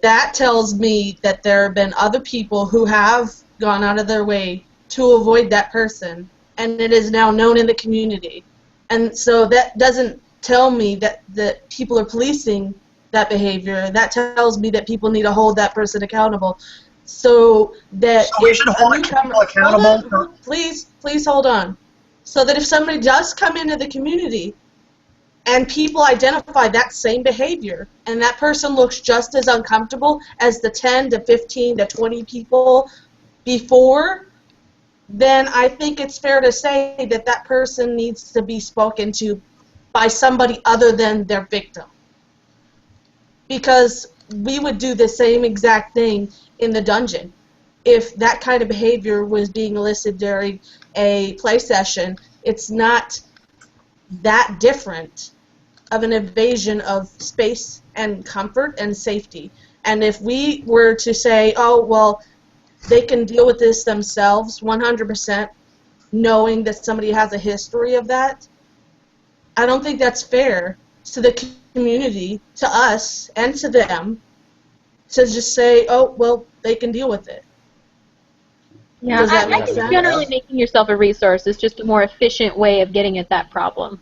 that tells me that there have been other people who have gone out of their way to avoid that person, and it is now known in the community. And so that doesn't tell me that people are policing that behavior. That tells me that people need to hold that person accountable. So that So we should hold people accountable. Please hold on. So that if somebody does come into the community and people identify that same behavior and that person looks just as uncomfortable as the 10 to 15 to 20 people before, then I think it's fair to say that that person needs to be spoken to by somebody other than their victim. Because we would do the same exact thing in the dungeon. If that kind of behavior was being elicited during a play session, it's not that different of an invasion of space and comfort and safety. And if we were to say, oh, well, they can deal with this themselves 100%, knowing that somebody has a history of that, I don't think that's fair to the community, to us, and to them, to just say, oh, well, they can deal with it. Yeah, Does that I make think sense? generally making yourself a resource is just a more efficient way of getting at that problem.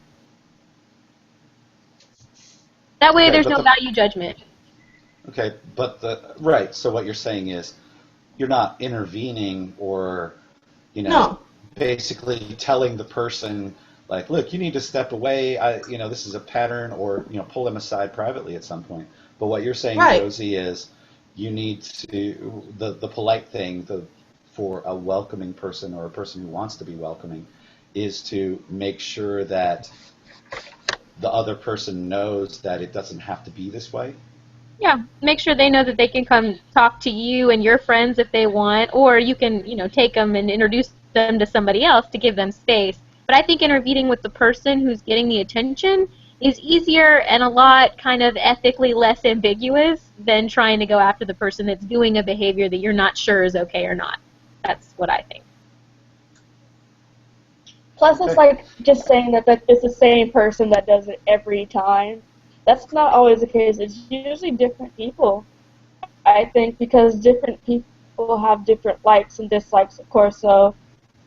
That way there's no value judgment. Okay, but right, so what you're saying is you're not intervening or, No. basically telling the person, like, look, you need to step away, this is a pattern, or, pull them aside privately at some point. But what you're saying, Right. Josie, is you need to, the polite thing for a welcoming person or a person who wants to be welcoming is to make sure that the other person knows that it doesn't have to be this way. Yeah, make sure they know that they can come talk to you and your friends if they want, or you can, take them and introduce them to somebody else to give them space. But I think intervening with the person who's getting the attention is easier and a lot kind of ethically less ambiguous than trying to go after the person that's doing a behavior that you're not sure is okay or not. That's what I think. Plus, it's like just saying that it's the same person that does it every time. That's not always the case. It's usually different people, I think, because different people have different likes and dislikes, of course. So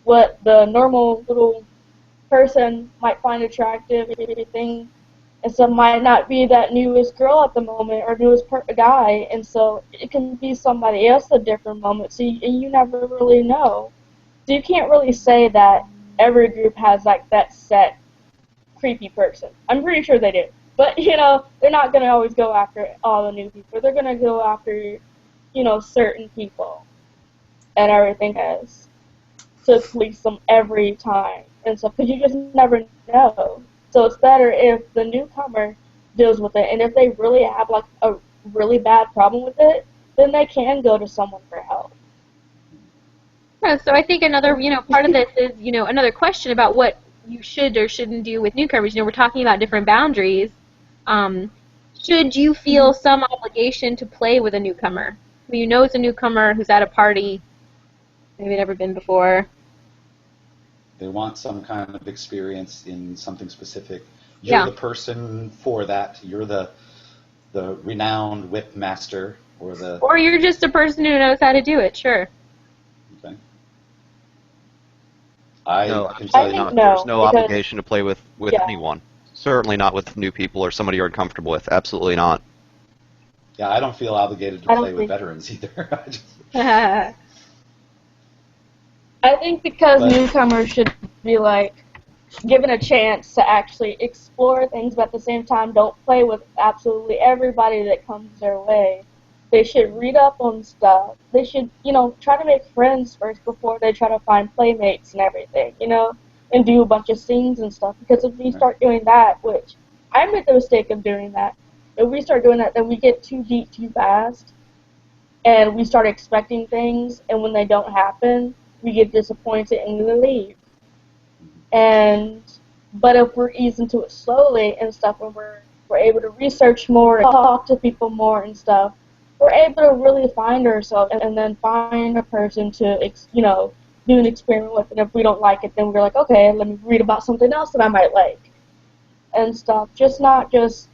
what the normal little person might find attractive and everything, and so might not be that newest girl at the moment or newest guy, and so it can be somebody else at a different moment, so you never really know. So you can't really say that every group has like that set creepy person. I'm pretty sure they do. But, they're not going to always go after all the new people. They're going to go after, certain people and everything else to police them every time. And so, because you just never know. So it's better if the newcomer deals with it. And if they really have, like, a really bad problem with it, then they can go to someone for help. Yeah, so I think another, part of this is, another question about what you should or shouldn't do with newcomers. We're talking about different boundaries. Should you feel some obligation to play with a newcomer who you know is a newcomer who's at a party, maybe never been before? They want some kind of experience in something specific. you're Yeah. the person for that. You're the renowned whip master, or the. Or you're just a person who knows how to do it. Sure. Okay. I No, can I tell think you. no, there's no because obligation to play with yeah. anyone. Certainly not with new people or somebody you're uncomfortable with. Absolutely not. Yeah, I don't feel obligated to I don't play with think- veterans either. I just, I think because But- newcomers should be like given a chance to actually explore things, but at the same time don't play with absolutely everybody that comes their way. They should read up on stuff. They should, try to make friends first before they try to find playmates and everything, and do a bunch of scenes and stuff. Because if we start doing that, which I made the mistake of doing that, if we start doing that, then we get too deep too fast, and we start expecting things, and when they don't happen, we get disappointed and we leave. But if we're easing into it slowly and stuff, when we're able to research more and talk to people more and stuff, we're able to really find ourselves and then find a person to do an experiment with. And if we don't like it, then we're like, okay, let me read about something else that I might like and stuff. Just not just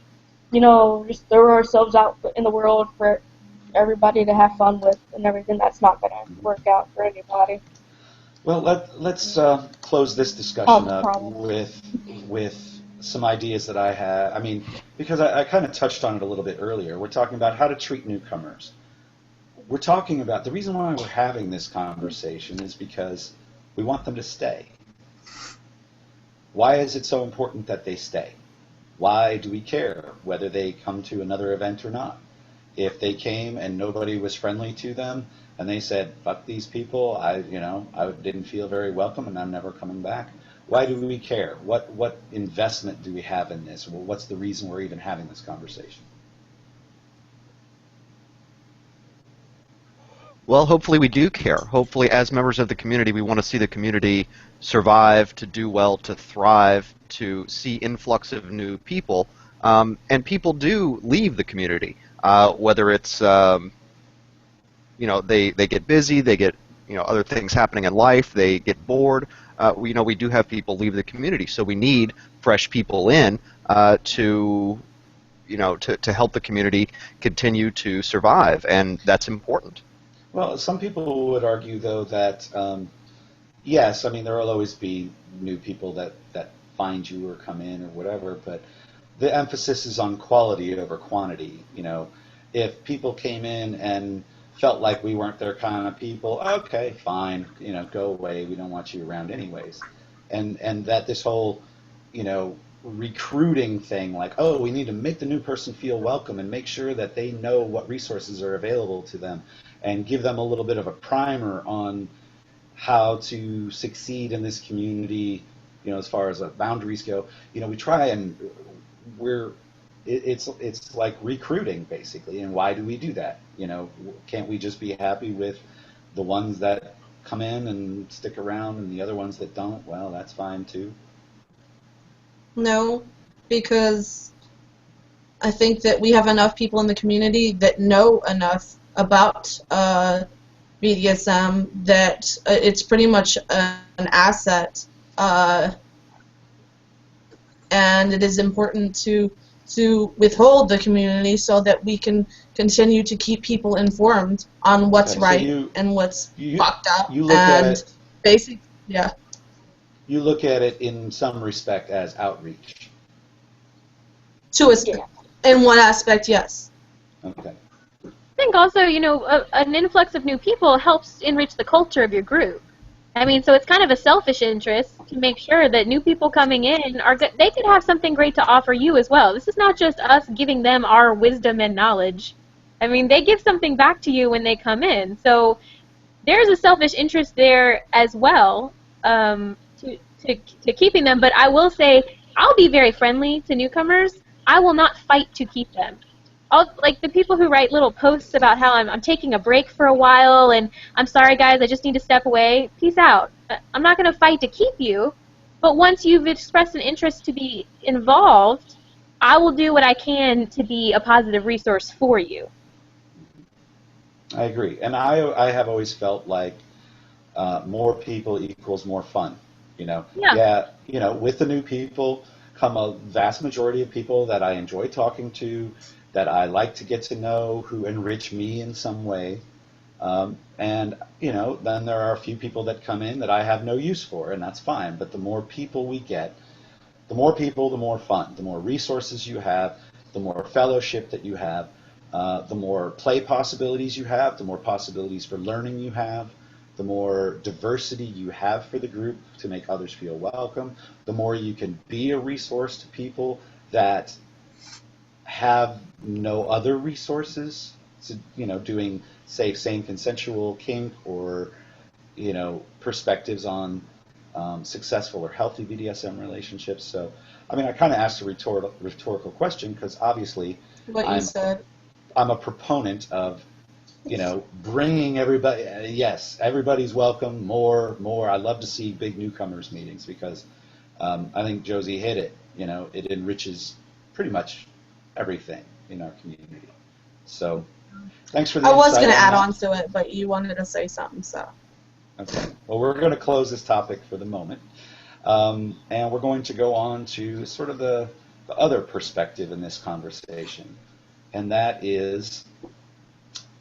throw ourselves out in the world for everybody to have fun with and everything. That's not going to work out for anybody. Well, let's close this discussion no up problem. with some ideas that I had. I mean, because I kind of touched on it a little bit earlier. We're talking about how to treat newcomers. We're talking about the reason why we're having this conversation is because we want them to stay. Why is it so important that they stay? Why do we care whether they come to another event or not? If they came and nobody was friendly to them, and they said, "Fuck these people," I didn't feel very welcome, and I'm never coming back. Why do we care? What investment do we have in this? Well, what's the reason we're even having this conversation? Well, hopefully we do care. Hopefully, as members of the community, we want to see the community survive, to do well, to thrive, to see influx of new people. And people do leave the community, whether it's they get busy, they get other things happening in life, they get bored. We do have people leave the community, so we need fresh people in to help the community continue to survive, and that's important. Well, some people would argue, though, that yes, I mean, there will always be new people that find you or come in or whatever, but the emphasis is on quality over quantity. If people came in and felt like we weren't their kind of people, okay, fine, go away. We don't want you around anyways. And that this whole, recruiting thing, like, oh, we need to make the new person feel welcome and make sure that they know what resources are available to them and give them a little bit of a primer on how to succeed in this community, as far as boundaries go. We try and it's like recruiting, basically. And why do we do that? Can't we just be happy with the ones that come in and stick around and the other ones that don't? Well, that's fine too. No, because I think that we have enough people in the community that know enough about BDSM that it's pretty much an asset, and it is important to withhold the community so that we can continue to keep people informed on what's Okay, so right and what's fucked up. You look at and it. basic, yeah. You look at it in some respect as outreach. In one aspect, yes. Okay. I think also, an influx of new people helps enrich the culture of your group. I mean, so it's kind of a selfish interest to make sure that new people coming in are good. They could have something great to offer you as well. This is not just us giving them our wisdom and knowledge. I mean, they give something back to you when they come in. So there's a selfish interest there as well to keeping them. But I will say I'll be very friendly to newcomers. I will not fight to keep them. Like the people who write little posts about how I'm taking a break for a while and I'm sorry guys, I just need to step away. Peace out. I'm not going to fight to keep you, but once you've expressed an interest to be involved, I will do what I can to be a positive resource for you. I agree, and I have always felt like more people equals more fun. Yeah. With the new people come a vast majority of people that I enjoy talking to, that I like to get to know, who enrich me in some way. And, you know, then there are a few people that come in that I have no use for, and that's fine. But the more people we get, the more people, the more fun. The more resources you have, the more fellowship that you have, the more play possibilities you have, the more possibilities for learning you have, the more diversity you have for the group to make others feel welcome, the more you can be a resource to people that have no other resources, to, you know, doing, say, same consensual kink, or, you know, perspectives on successful or healthy BDSM relationships. So, I mean, I kind of asked a rhetorical question because obviously I'm a proponent of, you know, bringing everybody. Yes, everybody's welcome. More. I love to see big newcomers meetings because I think Josie hit it. You know, it enriches pretty much everything in our community. So, thanks for the I was insight going to add that. on to it, but you wanted to say something, so. Okay. Well, we're going to close this topic for the moment, and we're going to go on to sort of the other perspective in this conversation, and that is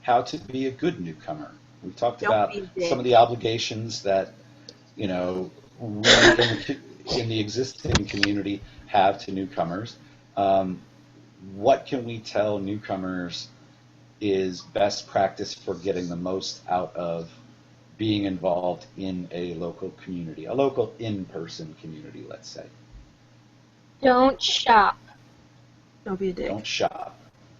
how to be a good newcomer. We talked about some of the obligations that, you know, we in the existing community have to newcomers. What can we tell newcomers is best practice for getting the most out of being involved in a local community, a local in-person community, let's say? Don't shop. Don't be a dick. Don't shop.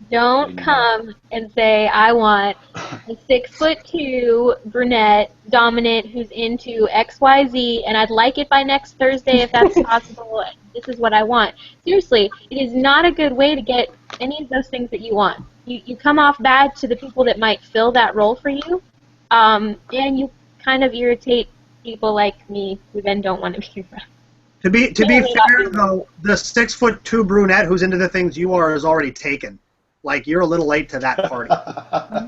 Don't come and say, I want a 6'2" brunette dominant who's into XYZ, and I'd like it by next Thursday if that's possible. This is what I want. Seriously, it is not a good way to get any of those things that you want. You come off bad to the people that might fill that role for you, and you kind of irritate people like me who then don't want to be around. To be fair, though, the 6'2" brunette who's into the things you are is already taken. Like, you're a little late to that party.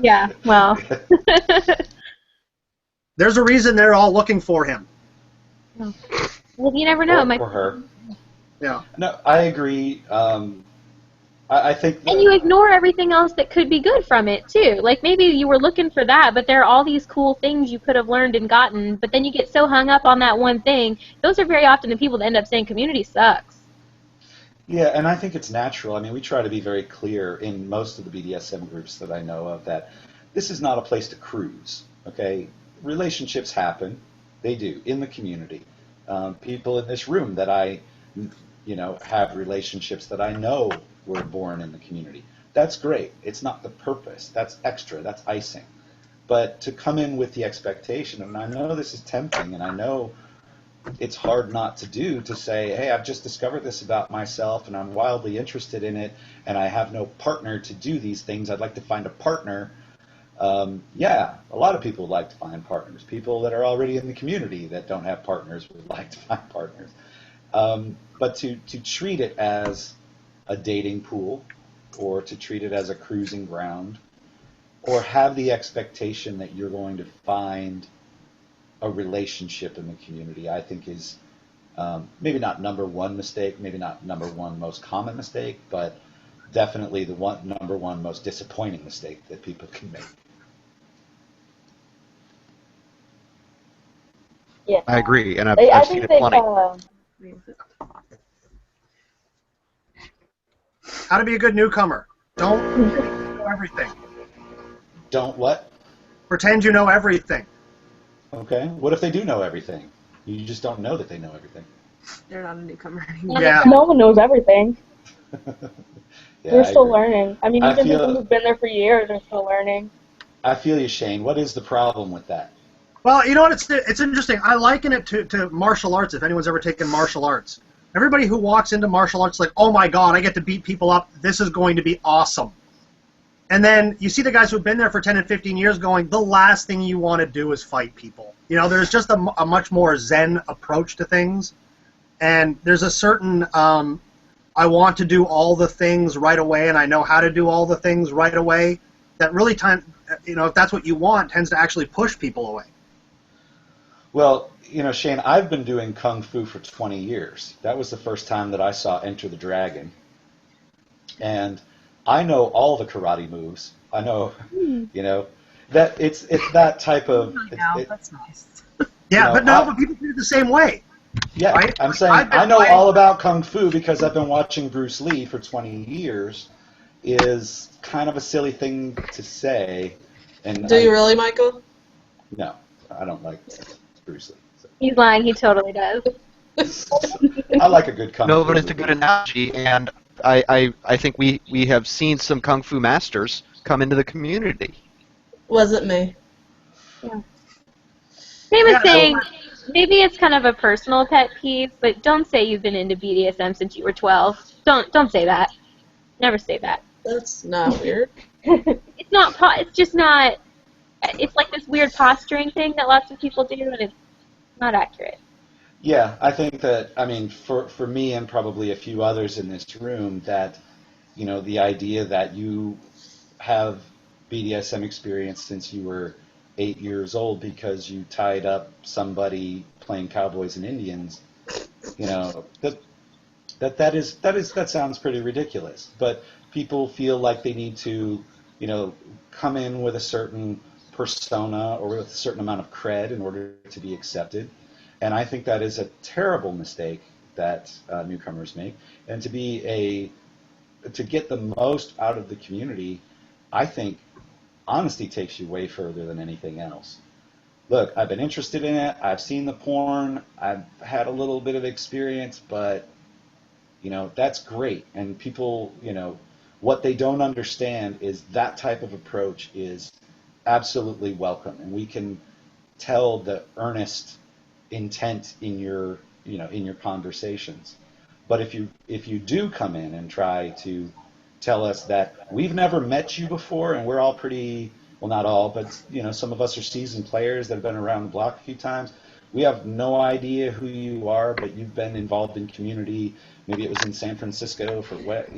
Yeah, well. There's a reason they're all looking for him. Well, you never know. Or her. Yeah. No, I agree. I think that, and you ignore everything else that could be good from it, too. Like, maybe you were looking for that, but there are all these cool things you could have learned and gotten, but then you get so hung up on that one thing. Those are very often the people that end up saying community sucks. Yeah, and I think it's natural. I mean, we try to be very clear in most of the BDSM groups that I know of that this is not a place to cruise, okay? Relationships happen. They do, in the community. People in this room that I, you know, have relationships that I know were born in the community. That's great. It's not the purpose. That's extra. That's icing. But to come in with the expectation, and I know this is tempting, and I know it's hard not to do, to say, hey, I've just discovered this about myself, and I'm wildly interested in it, and I have no partner to do these things. I'd like to find a partner. Yeah, a lot of people would like to find partners. People that are already in the community that don't have partners would like to find partners. But to treat it as a dating pool, or to treat it as a cruising ground, or have the expectation that you're going to find a relationship in the community, I think is maybe not number one mistake, maybe not number one most common mistake, but definitely the number one most disappointing mistake that people can make. Yeah, I agree, and I I've think seen it that plenty. How to be a good newcomer. Don't know everything. Don't what? Pretend you know everything. Okay. What if they do know everything? You just don't know that they know everything. They're not a newcomer anymore. Yeah. No one knows everything. Yeah, We're I still agree. learning. I mean, I even feel- people who've been there for years are still learning. I feel you, Shane. What is the problem with that? Well, you know what? It's interesting. I liken it to martial arts, if anyone's ever taken martial arts. Everybody who walks into martial arts is like, oh my god, I get to beat people up. This is going to be awesome. And then you see the guys who've been there for 10 and 15 years going, the last thing you want to do is fight people. You know, there's just a much more zen approach to things. And there's a certain, I want to do all the things right away, and I know how to do all the things right away, that really, if that's what you want, tends to actually push people away. Well, Shane, I've been doing Kung Fu for 20 years. That was the first time that I saw Enter the Dragon. And I know all the karate moves. I know, that it's that type of. That's nice. Yeah, but people do it the same way. Yeah, right? I'm saying I know all about Kung Fu because I've been watching Bruce Lee for 20 years. Is kind of a silly thing to say. And Do you really, Michael? No, I don't like Bruce Lee. So. He's lying. He totally does. I like a good Kung Fu. No, but it's a good analogy, and I think we have seen some Kung Fu masters come into the community. Wasn't me. Yeah. Same as saying, maybe it's kind of a personal pet peeve, but don't say you've been into BDSM since you were 12. Don't say that. Never say that. That's not weird. It's not. It's just not. It's like this weird posturing thing that lots of people do, and it's not accurate. Yeah, I think that, for me and probably a few others in this room, that, the idea that you have BDSM experience since you were 8 years old because you tied up somebody playing cowboys and Indians, that sounds pretty ridiculous. But people feel like they need to, come in with a certain persona or with a certain amount of cred in order to be accepted. And I think that is a terrible mistake that newcomers make. And to get the most out of the community, I think honesty takes you way further than anything else. Look, I've been interested in it. I've seen the porn. I've had a little bit of experience, but that's great. And people, what they don't understand is that type of approach is absolutely welcome, and we can tell the earnest intent in your conversations. But if you do come in and try to tell us that we've never met you before and we're all pretty, well, not all, but some of us are seasoned players that have been around the block a few times. We have no idea who you are, but you've been involved in community. Maybe it was in San Francisco for what,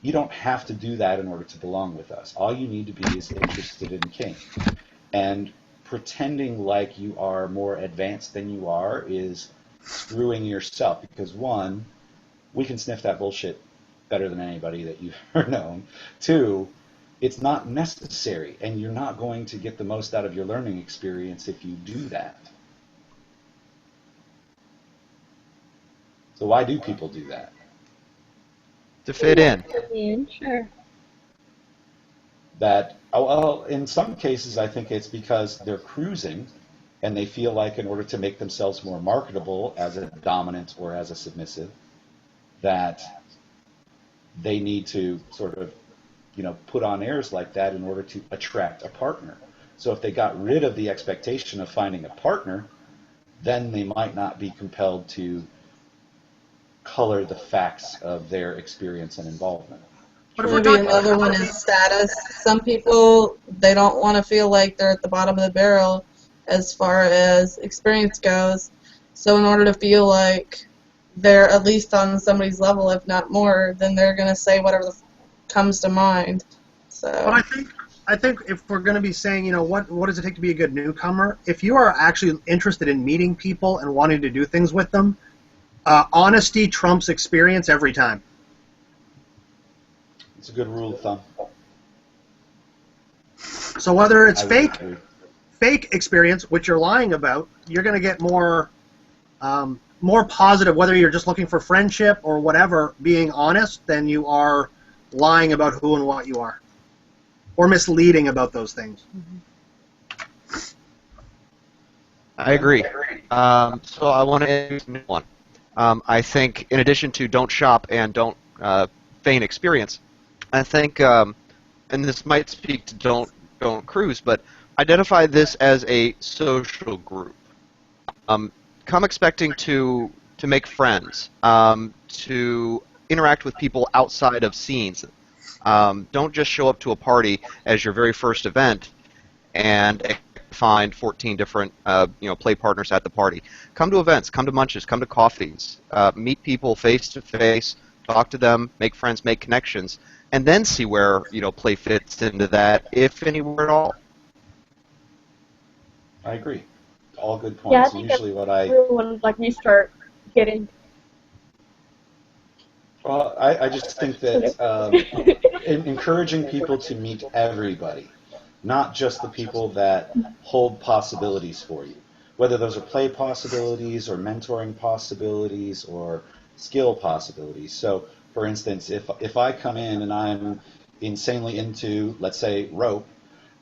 you don't have to do that in order to belong with us. All you need to be is interested in kink. And pretending like you are more advanced than you are is screwing yourself, because one, we can sniff that bullshit better than anybody that you've ever known. Two, it's not necessary, and you're not going to get the most out of your learning experience if you do that. So why do people do that? To fit in. Sure. That, well, in some cases I think it's because they're cruising and they feel like in order to make themselves more marketable as a dominant or as a submissive, that they need to sort of, put on airs like that in order to attract a partner. So if they got rid of the expectation of finding a partner, then they might not be compelled to color the facts of their experience and involvement. Maybe another one is status. Some people, they don't want to feel like they're at the bottom of the barrel as far as experience goes. So in order to feel like they're at least on somebody's level, if not more, then they're going to say whatever comes to mind. So. But I think if we're going to be saying, what does it take to be a good newcomer? If you are actually interested in meeting people and wanting to do things with them, honesty trumps experience every time. It's a good rule of thumb. So whether it's fake experience, which you're lying about, you're going to get more positive, whether you're just looking for friendship or whatever, being honest, than you are lying about who and what you are, or misleading about those things. I agree. So I want to add a new one. I think in addition to don't shop and don't feign experience, I think, and this might speak to don't cruise, but identify this as a social group. Come expecting to make friends, to interact with people outside of scenes. Don't just show up to a party as your very first event and find 14 different play partners at the party. Come to events, come to munches, come to coffees, meet people face to face, talk to them, make friends, make connections, and then see where play fits into that, if anywhere at all. I agree. all good Yeah, I points. think Usually what I everyone, like, you start getting... Well, I just think that encouraging people to meet everybody, not just the people that hold possibilities for you, whether those are play possibilities or mentoring possibilities or skill possibilities. So, for instance, if I come in and I'm insanely into, let's say, rope,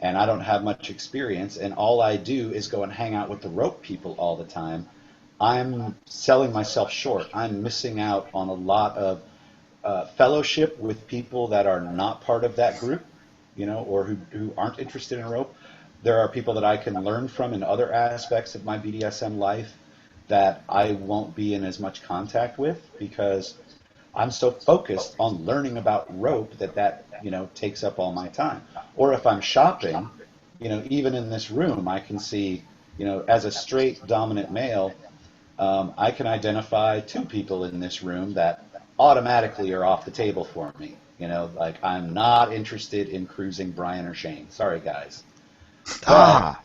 and I don't have much experience, and all I do is go and hang out with the rope people all the time, I'm selling myself short. I'm missing out on a lot of fellowship with people that are not part of that group, or who aren't interested in rope. There are people that I can learn from in other aspects of my BDSM life that I won't be in as much contact with because I'm so focused on learning about rope that takes up all my time. Or if I'm shopping, even in this room, I can see, as a straight dominant male, I can identify two people in this room that automatically are off the table for me. Like I'm not interested in cruising Brian or Shane. Sorry, guys. But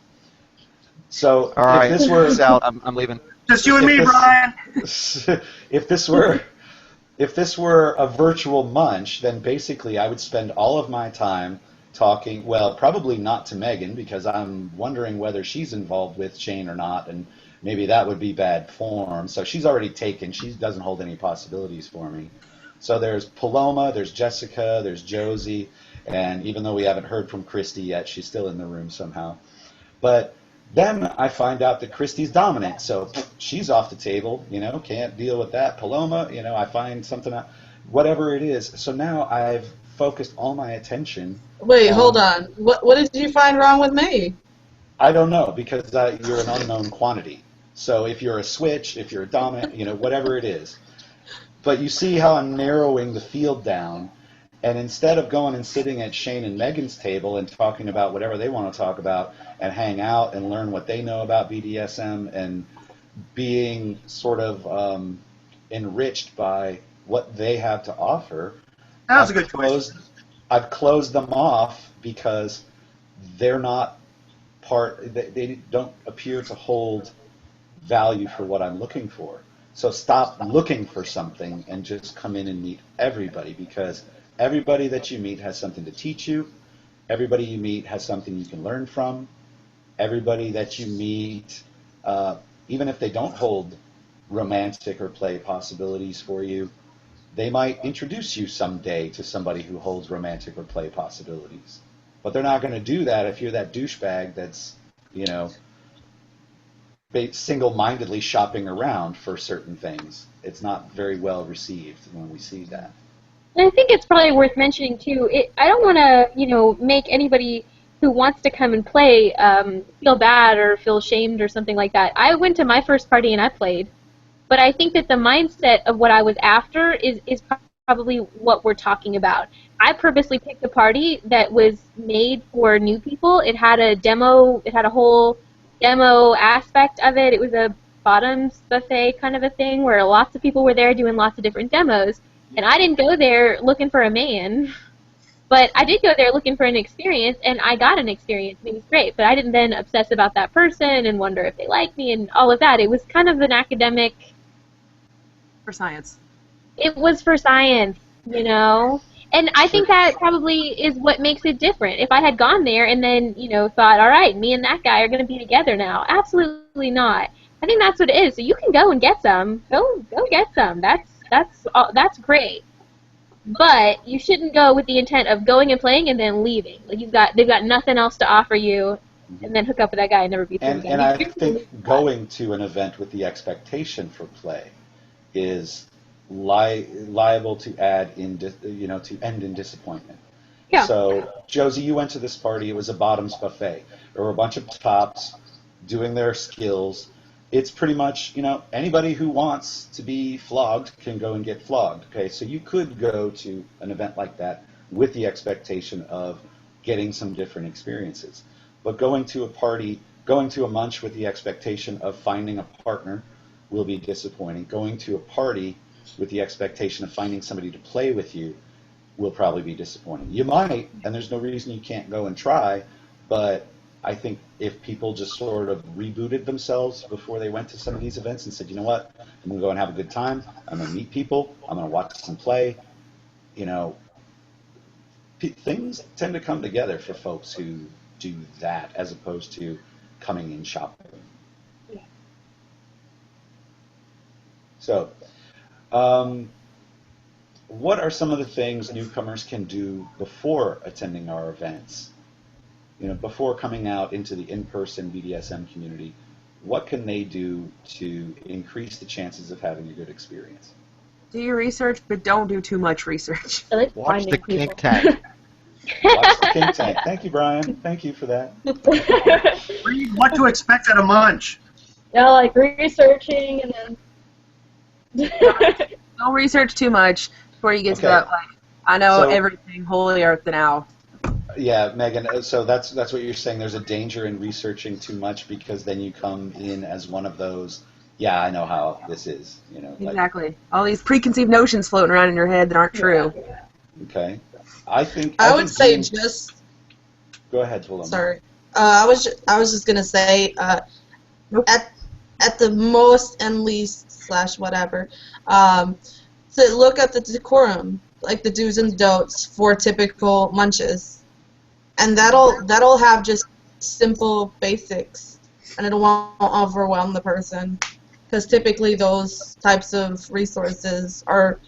so All right, if this were peace out. I'm leaving. Just you and me, Brian. if this were a virtual munch, then basically I would spend all of my time talking. Well, probably not to Megan because I'm wondering whether she's involved with Shane or not, and maybe that would be bad form. So she's already taken. She doesn't hold any possibilities for me. So there's Paloma, there's Jessica, there's Josie, and even though we haven't heard from Christy yet, she's still in the room somehow. But then I find out that Christy's dominant, so she's off the table, can't deal with that. Paloma, I find something, whatever it is. So now I've focused all my attention. Wait, hold on. What did you find wrong with me? I don't know, because you're an unknown quantity. So if you're a switch, if you're a dominant, whatever it is. But you see how I'm narrowing the field down, and instead of going and sitting at Shane and Megan's table and talking about whatever they want to talk about and hang out and learn what they know about BDSM and being sort of enriched by what they have to offer, That was a good choice. I've closed them off because they're not they don't appear to hold value for what I'm looking for. So stop looking for something and just come in and meet everybody, because everybody that you meet has something to teach you. Everybody you meet has something you can learn from. Everybody that you meet, even if they don't hold romantic or play possibilities for you, they might introduce you someday to somebody who holds romantic or play possibilities. But they're not going to do that if you're that douchebag that's, single-mindedly shopping around for certain things. It's not very well received when we see that. And I think it's probably worth mentioning too. I don't want to, make anybody who wants to come and play feel bad or feel shamed or something like that. I went to my first party and I played, but I think that the mindset of what I was after is probably what we're talking about. I purposely picked a party that was made for new people. It had a demo. It had a whole demo aspect of it. It was a bottoms buffet kind of a thing where lots of people were there doing lots of different demos. And I didn't go there looking for a man, but I did go there looking for an experience, and I got an experience, and it was great. But I didn't then obsess about that person and wonder if they liked me and all of that. It was kind of an academic... For science. It was for science, And I think that probably is what makes it different. If I had gone there and then, thought, all right, me and that guy are going to be together now. Absolutely not. I think that's what it is. So you can go and get some. Go get some. That's great. But you shouldn't go with the intent of going and playing and then leaving. Like they've got nothing else to offer you, and then hook up with that guy and never be through again. And I think going to an event with the expectation for play is liable to to end in disappointment. Yeah. So Josie, you went to this party. It was a bottoms buffet. There were a bunch of tops doing their skills. It's pretty much, anybody who wants to be flogged can go and get flogged. Okay, so you could go to an event like that with the expectation of getting some different experiences. But going to a munch with the expectation of finding a partner will be disappointing. Going to a party with the expectation of finding somebody to play with you will probably be disappointing. You might, and there's no reason you can't go and try, but I think if people just sort of rebooted themselves before they went to some of these events and said, you know what, I'm going to go and have a good time, I'm going to meet people, I'm going to watch some play, you know, things tend to come together for folks who do that as opposed to coming in shopping. So, what are some of the things newcomers can do before attending our events? You know, before coming out into the in-person BDSM community, what can they do to increase the chances of having a good experience? Do your research, but don't do too much research. I like Watch the finding people. Kink Tank. Watch the Kink Tank. Thank you, Brian. Thank you for that. Read what to expect at a munch. Yeah, like researching and then. Don't research too much before you get to Okay. that, like, I know So- everything, holy earth and owl. Yeah, Megan, so that's what you're saying. There's a danger in researching too much because then you come in as one of those, yeah, I know how this is, you know. Like, Exactly. All these preconceived notions floating around in your head that aren't true. okay. I think I would say doing- just. Go ahead, Paloma. Sorry. I was just gonna say at the most and least / whatever, to look at the decorum, like the do's and don'ts for typical munches, and that'll have just simple basics, and it won't overwhelm the person, because typically those types of resources are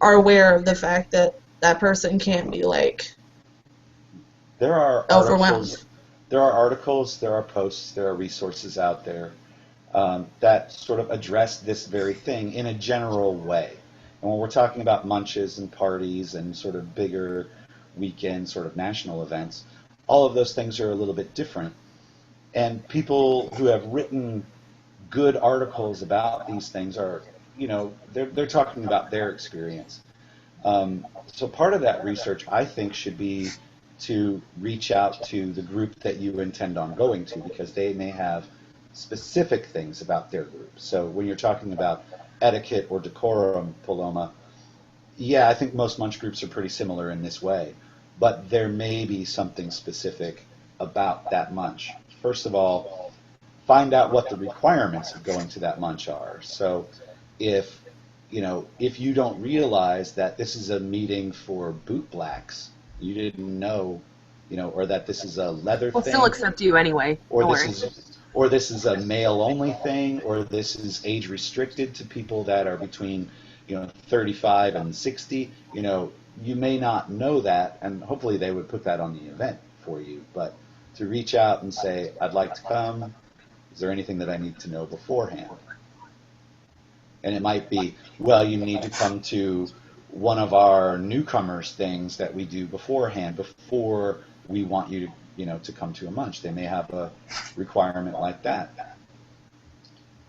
aware of the fact that that person can't be like There are overwhelmed. articles, there are posts, there are resources out there that sort of address this very thing in a general way. And when we're talking about munches and parties and sort of bigger weekend sort of national events, all of those things are a little bit different. And people who have written good articles about these things are, you know, they're talking about their experience. So part of that research, I think, should be to reach out to the group that you intend on going to, because they may have specific things about their group. So when you're talking about etiquette or decorum, Paloma, yeah, I think most munch groups are pretty similar in this way, but there may be something specific about that munch. First of all, find out what the requirements of going to that munch are. So if you don't realize that this is a meeting for boot blacks, you didn't know, or that this is a leather We'll thing, still accept you anyway. or Don't this worry. is a male only thing, or this is age restricted to people that are between 35 and 60, you may not know that, and hopefully they would put that on the event for you. But to reach out and say, I'd like to come, is there anything that I need to know beforehand? And it might be, well, you need to come to one of our newcomers things that we do beforehand, before we want you to, to come to a munch. They may have a requirement like that.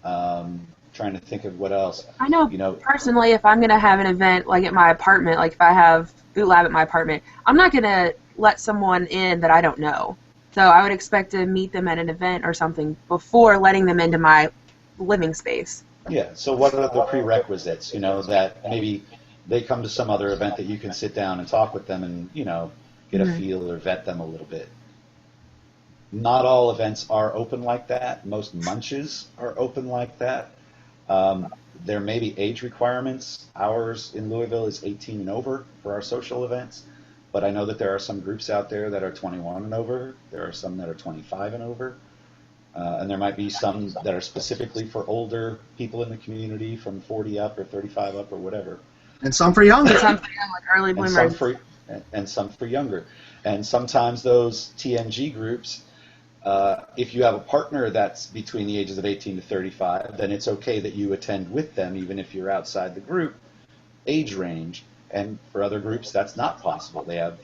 Trying to think of what else. I know, personally, if I'm going to have an event like at my apartment, like if I have Boot Lab at my apartment, I'm not going to let someone in that I don't know. So I would expect to meet them at an event or something before letting them into my living space. Yeah, so what are the prerequisites, that maybe they come to some other event that you can sit down and talk with them and, get a feel or vet them a little bit. Not all events are open like that. Most munches are open like that. There may be age requirements. Ours in Louisville is 18 and over for our social events, but I know that there are some groups out there that are 21 and over. There are some that are 25 and over. And there might be some that are specifically for older people in the community, from 40 up or 35 up or whatever. And some for younger. Some for like early bloomers. And some for younger. And sometimes those TNG groups, if you have a partner that's between the ages of 18 to 35, then it's okay that you attend with them, even if you're outside the group age range. And for other groups, that's not possible. They have,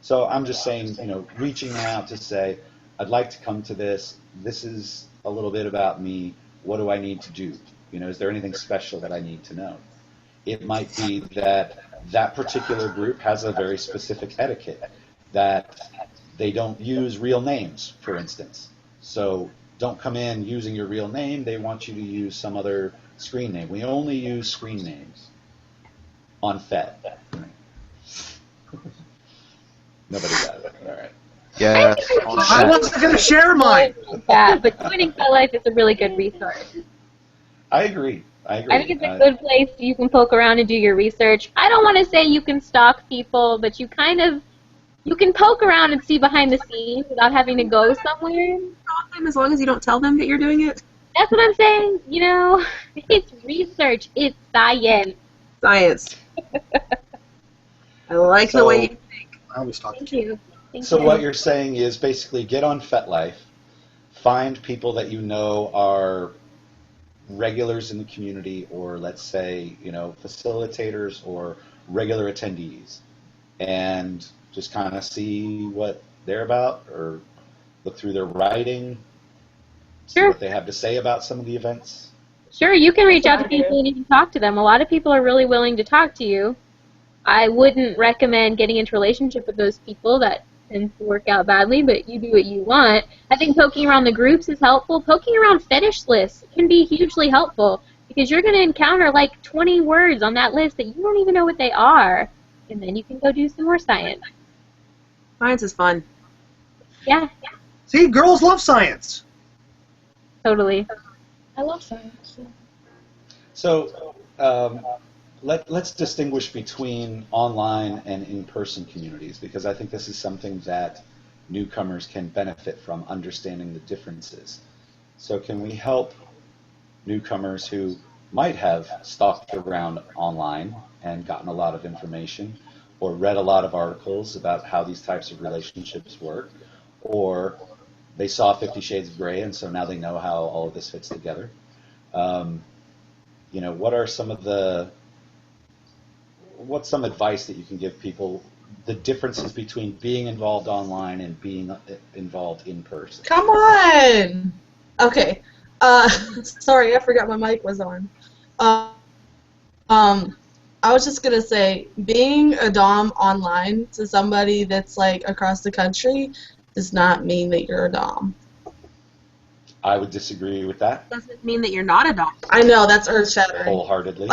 So I'm just saying, reaching out to say, I'd like to come to this. This is a little bit about me. What do I need to do? Is there anything special that I need to know? It might be that that particular group has a very specific etiquette, that they don't use real names, for instance. So don't come in using your real name. They want you to use some other screen name. We only use screen names on FED. Nobody got it. All right. Yes. On I that. wasn't going to share mine. Yeah, but joining FetLife is a really good resource. I agree. I think it's a good place you can poke around and do your research. I don't want to say you can stalk people, but you can poke around and see behind the scenes without having to go somewhere. Stalk them as long as you don't tell them that you're doing it. That's what I'm saying. You know, it's research. It's science. Science. I like the way you think. I always talk. Thank you. Thank So you. what you're saying is basically get on FetLife, find people that you know are regulars in the community, or let's say, facilitators or regular attendees, and just kind of see what they're about, or look through their writing, see Sure. what they have to say about some of the events. Sure, you can reach out to people and you can talk to them. A lot of people are really willing to talk to you. I wouldn't recommend getting into a relationship with those people. That tends to work out badly, but you do what you want. I think poking around the groups is helpful. Poking around fetish lists can be hugely helpful because you're going to encounter like 20 words on that list that you don't even know what they are, and then you can go do some more science. Science is fun. Yeah, See, girls love science. totally. I love science. So let's distinguish between online and in-person communities, because I think this is something that newcomers can benefit from, understanding the differences. So can we help newcomers who might have stalked around online and gotten a lot of information, or read a lot of articles about how these types of relationships work, or they saw 50 Shades of Grey and so now they know how all of this fits together? What are what's some advice that you can give people, the differences between being involved online and being involved in person? Come on! Okay. Sorry, I forgot my mic was on. I was just going to say, being a dom online to somebody that's, like, across the country does not mean that you're a dom. I would disagree with that Doesn't mean that you're not a dom. I know, that's earth-shattering. wholeheartedly.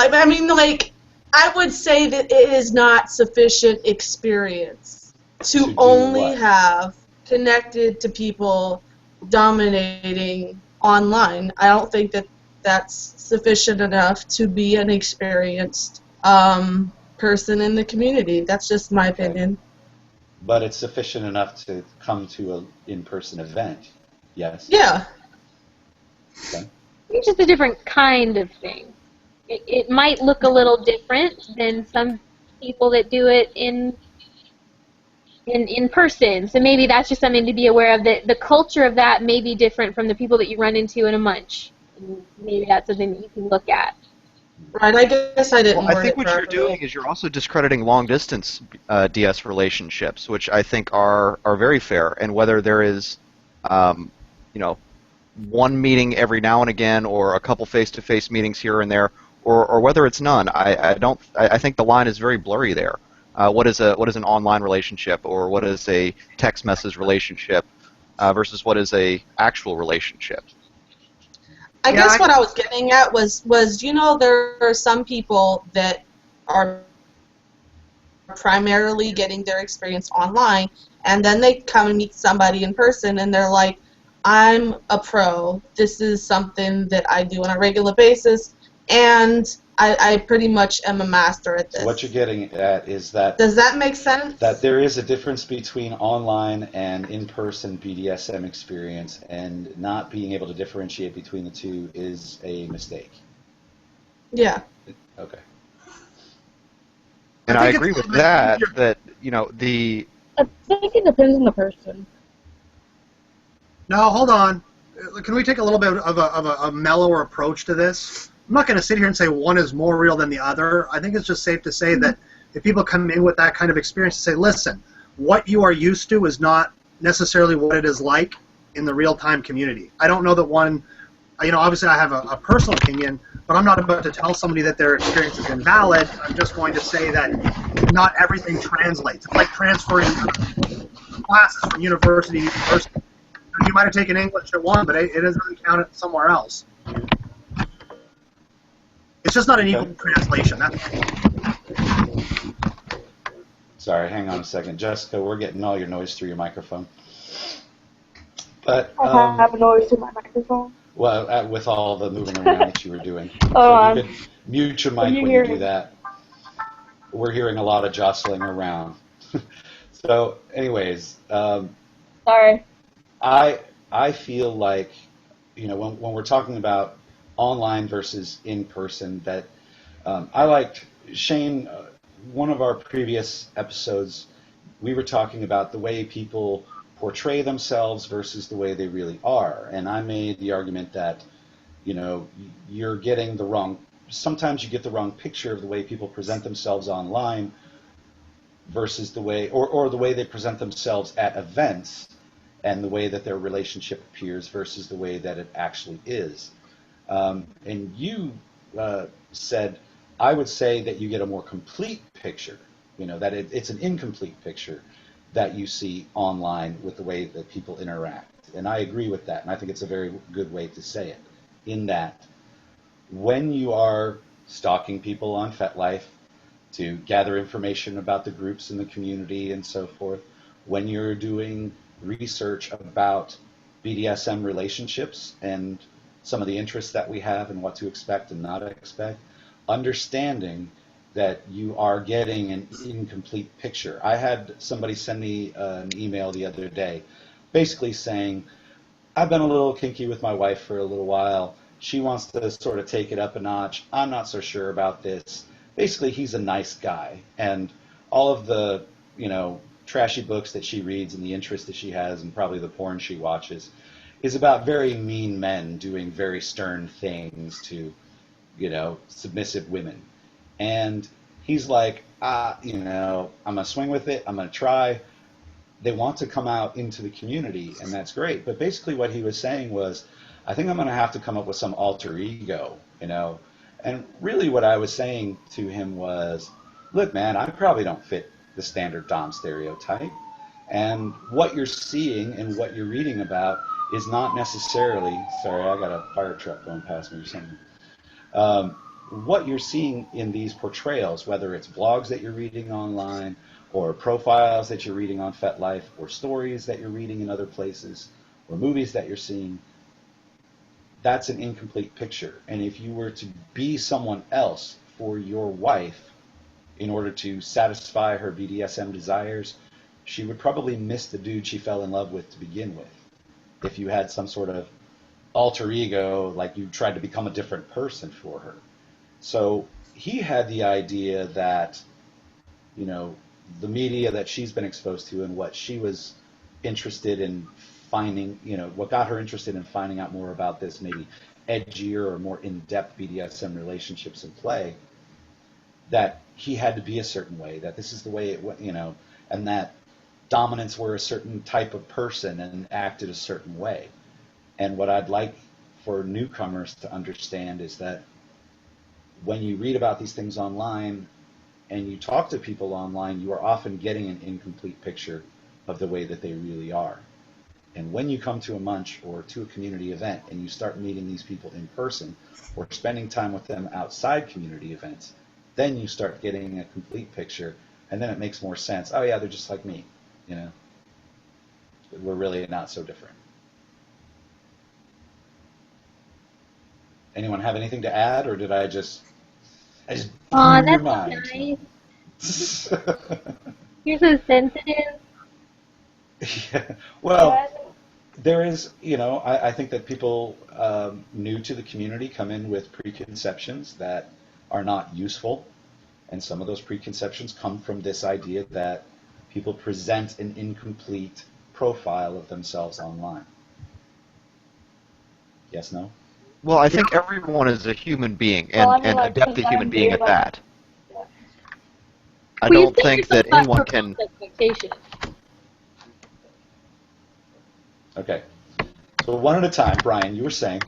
I would say that it is not sufficient experience to do only what? have connected to people dominating online. I don't think that that's sufficient enough to be an experienced person in the community. That's just my opinion. But it's sufficient enough to come to an in-person event, yes? Yeah. Okay. It's just a different kind of thing. It might look a little different than some people that do it in person. So maybe that's just something to be aware of. That the culture of that may be different from the people that you run into in a munch. Maybe that's something that you can look at. Right, I guess I didn't Well, I word think it what you're properly. doing is you're also discrediting long-distance DS relationships, which I think are very fair. And whether there is, one meeting every now and again, or a couple face-to-face meetings here and there, or whether it's none, I think the line is very blurry there. What is an online relationship, or what is a text message relationship, versus what is a actual relationship? I guess what I was getting at was there are some people that are primarily getting their experience online, and then they come and meet somebody in person, and they're like, I'm a pro. This is something that I do on a regular basis, and I pretty much am a master at this. What you're getting at is that... Does that make sense? That there is a difference between online and in-person BDSM experience, and not being able to differentiate between the two is a mistake. Yeah. Okay. And I agree with that, the... I think it depends on the person. Now, hold on. Can we take a little bit of a mellower approach to this? I'm not going to sit here and say one is more real than the other. I think it's just safe to say that if people come in with that kind of experience to say, listen, what you are used to is not necessarily what it is like in the real-time community. I don't know that one, obviously I have a personal opinion, but I'm not about to tell somebody that their experience is invalid. I'm just going to say that not everything translates. It's like transferring classes from university to university. You might have taken English at one, but it doesn't count it somewhere else. It's just not an equal translation. That's Sorry, hang on a second. Jessica, we're getting all your noise through your microphone. But I have a noise in my microphone. well, with all the moving around that you were doing. Hold So on. you could mute your What are mic you when you do hearing? that. We're hearing a lot of jostling around. So, anyways, Sorry. I feel like, when we're talking about online versus in person, that I liked Shane. One of our previous episodes, we were talking about the way people portray themselves versus the way they really are, and I made the argument that you're getting the wrong. Sometimes you get the wrong picture of the way people present themselves online versus the way, or the way they present themselves at events, and the way that their relationship appears versus the way that it actually is. And you said, I would say that you get a more complete picture, that it's an incomplete picture that you see online with the way that people interact. And I agree with that, and I think it's a very good way to say it, in that when you are stalking people on FetLife to gather information about the groups in the community and so forth, when you're doing research about BDSM relationships and some of the interests that we have and what to expect and not expect, understanding that you are getting an incomplete picture. I had somebody send me an email the other day basically saying, I've been a little kinky with my wife for a little while. She wants to sort of take it up a notch. I'm not so sure about this. Basically, he's a nice guy. And all of the, trashy books that she reads and the interest that she has and probably the porn she watches is about very mean men doing very stern things to, submissive women. And he's like, I'm going to swing with it. I'm going to try. They want to come out into the community, and that's great. But basically what he was saying was, I think I'm going to have to come up with some alter ego, And really what I was saying to him was, look, man, I probably don't fit the standard Dom stereotype. And what you're seeing and what you're reading about is not necessarily, sorry, I got a fire truck going past me or something. What you're seeing in these portrayals, whether it's blogs that you're reading online or profiles that you're reading on FetLife or stories that you're reading in other places or movies that you're seeing, that's an incomplete picture. And if you were to be someone else for your wife in order to satisfy her BDSM desires, she would probably miss the dude she fell in love with to begin with. If you had some sort of alter ego, like you tried to become a different person for her. So he had the idea that, the media that she's been exposed to and what she was interested in finding, what got her interested in finding out more about this maybe edgier or more in-depth BDSM relationships in play, that he had to be a certain way, that this is the way it went, and that dominants were a certain type of person and acted a certain way. And what I'd like for newcomers to understand is that when you read about these things online and you talk to people online, you are often getting an incomplete picture of the way that they really are. And when you come to a munch or to a community event and you start meeting these people in person or spending time with them outside community events, then you start getting a complete picture, and then it makes more sense. Oh yeah, they're just like me, We're really not so different. Anyone have anything to add, or did I just blew your That's mind? nice. You're so sensitive. Yeah. Well, there is, I think that people new to the community come in with preconceptions that are not useful, and some of those preconceptions come from this idea that people present an incomplete profile of themselves online. Yes, no? Well, I think everyone is a human being, and, Well, I mean, and a like, depthy human being at that. I Well, you don't set think that yourself up anyone for can. false expectations. Okay. So one at a time, Brian, you were saying.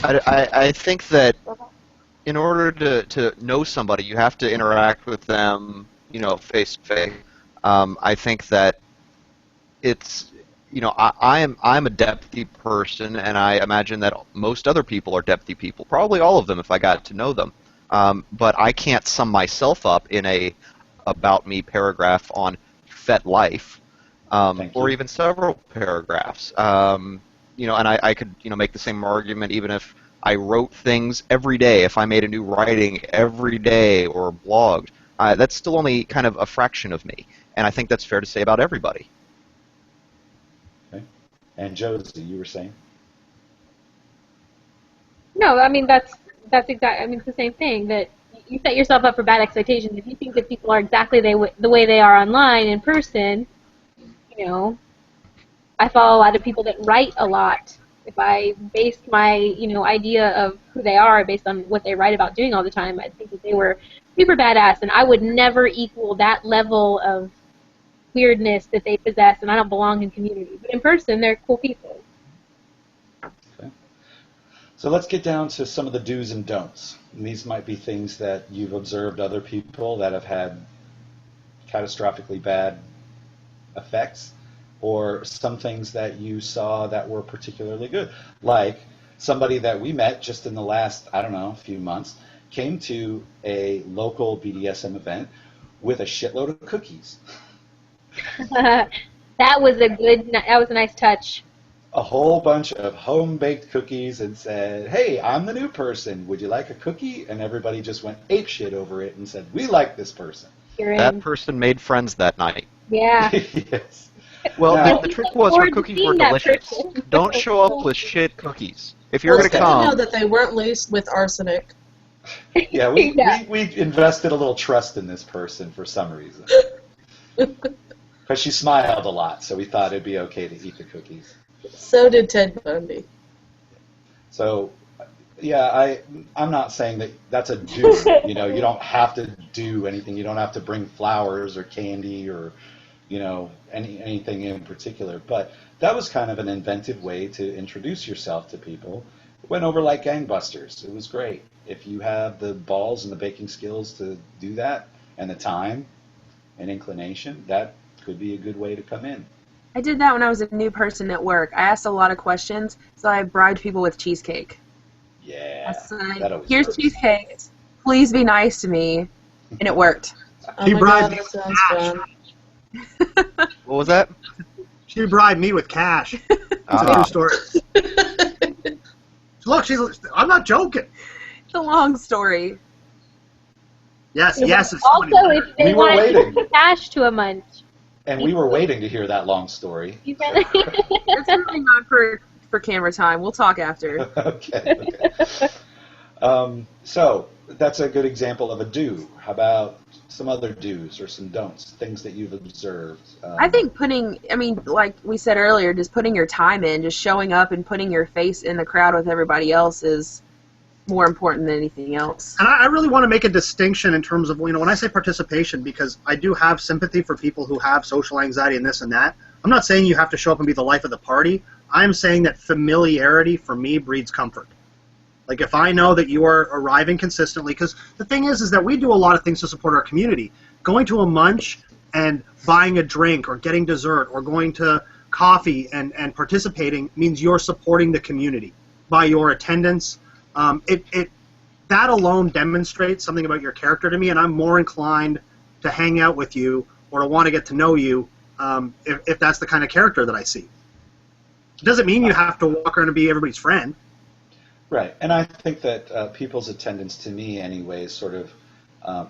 I think that in order to know somebody, you have to interact with them, face to face. I think that it's, I'm a depthy person, and I imagine that most other people are depthy people. Probably all of them, if I got to know them. But I can't sum myself up in a about me paragraph on FetLife, Thank or you. even several paragraphs. You know, and I could, you know, make the same argument even if I wrote things every day, if I made a new writing every day or blogged. That's still only kind of a fraction of me, and I think that's fair to say about everybody. Okay. And Josie, you were saying? No, I mean that's exact. I mean it's the same thing that you set yourself up for bad expectations if you think that people are exactly the way they are online in person. You know, I follow a lot of people that write a lot. If I based my idea of who they are based on what they write about doing all the time, I'd think that they were super badass, and I would never equal that level of weirdness that they possess, and I don't belong in community. But in person, they're cool people. Okay. So let's get down to some of the do's and don'ts. And these might be things that you've observed other people that have had catastrophically bad effects, or some things that you saw that were particularly good. Like somebody that we met just in the last, I don't know, few months, came to a local BDSM event with a shitload of cookies. That was a nice touch. A whole bunch of home-baked cookies and said, "Hey, I'm the new person. Would you like a cookie?" And everybody just went apeshit over it and said, "We like this person." You're That in. person made friends that night. Yeah. Yes. Well, Now, the trick was her cookies were delicious. Don't show up with shit cookies. If you're Well, going it's to good to know come, that they weren't laced with arsenic. yeah, we invested a little trust in this person for some reason. Because she smiled a lot, so we thought it'd be okay to eat the cookies. So did Ted Bundy. So, yeah, I'm not saying that that's a do. You know, you don't have to do anything. You don't have to bring flowers or candy or, anything in particular. But that was kind of an inventive way to introduce yourself to people. It went over like gangbusters. It was great. If you have the balls and the baking skills to do that, and the time and inclination, that could be a good way to come in. I did that when I was a new person at work. I asked a lot of questions, so I bribed people with cheesecake. I Yeah, said, that always here's works. cheesecake. Please be nice to me. And it worked. Oh She my bribed god, me that with sounds cash. fun. what was that? She bribed me with cash. It's a Ah. true story. Look, I'm not joking. It's a long story. Yes, it's Also, if they We were wanted waiting. to cash to a munch, And we were waiting to hear that long story. you really. That's something not for camera time. We'll talk after. Okay. So that's a good example of a do. How about some other do's or some don'ts, things that you've observed? I think like we said earlier, just putting your time in, just showing up and putting your face in the crowd with everybody else is more important than anything else. And I really want to make a distinction in terms of, when I say participation, because I do have sympathy for people who have social anxiety and this and that. I'm not saying you have to show up and be the life of the party. I'm saying that familiarity, for me, breeds comfort. Like, if I know that you are arriving consistently, because the thing is that we do a lot of things to support our community. Going to a munch and buying a drink or getting dessert or going to coffee and participating means you're supporting the community by your attendance. That alone demonstrates something about your character to me, and I'm more inclined to hang out with you or to want to get to know you if that's the kind of character that I see. It doesn't mean you have to walk around and be everybody's friend. Right, and I think that people's attendance, to me anyway, sort of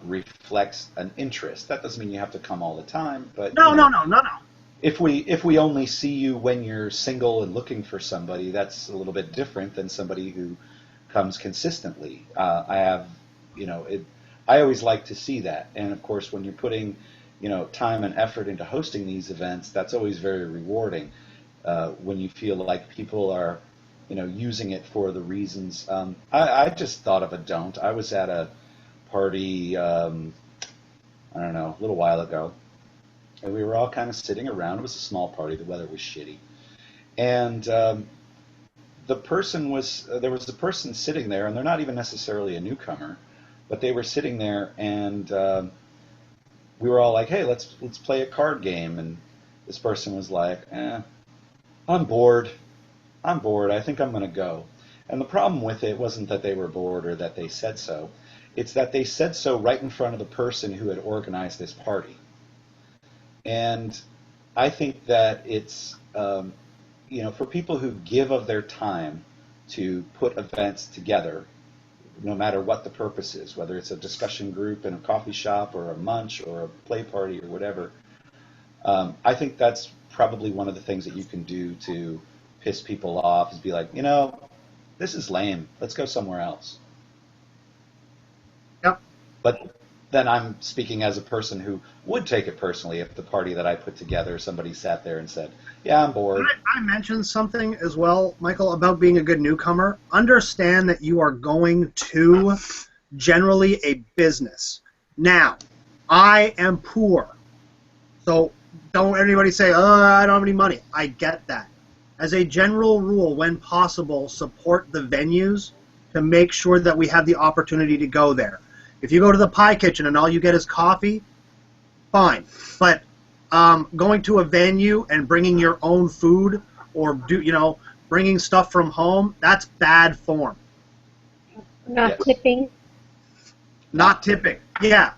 reflects an interest. That doesn't mean you have to come all the time, but No. If we only see you when you're single and looking for somebody, that's a little bit different than somebody who comes consistently. I always like to see that, and of course, when you're putting, time and effort into hosting these events, that's always very rewarding. When you feel like people are, using it for the reasons. I just thought of a don't. I was at a party, I don't know, a little while ago, and we were all kind of sitting around. It was a small party. The weather was shitty, and there was a person sitting there, and they're not even necessarily a newcomer, but they were sitting there, and we were all like, "Hey, let's play a card game." And this person was like, I'm bored. I think I'm going to go." And the problem with it wasn't that they were bored or that they said so. It's that they said so right in front of the person who had organized this party. And I think that it's, for people who give of their time to put events together, no matter what the purpose is, whether it's a discussion group in a coffee shop or a munch or a play party or whatever, I think that's probably one of the things that you can do to piss people off, is be like, this is lame. Let's go somewhere else. Yep. But then I'm speaking as a person who would take it personally if the party that I put together, somebody sat there and said, yeah, I'm bored. I mentioned something as well, Michael, about being a good newcomer. Understand that you are going to generally a business. Now, I am poor, so don't everybody say, I don't have any money. I get that. As a general rule, when possible, support the venues to make sure that we have the opportunity to go there. If you go to the pie kitchen and all you get is coffee, fine. But going to a venue and bringing your own food or bringing stuff from home, that's bad form. Not tipping. Not tipping. Yeah.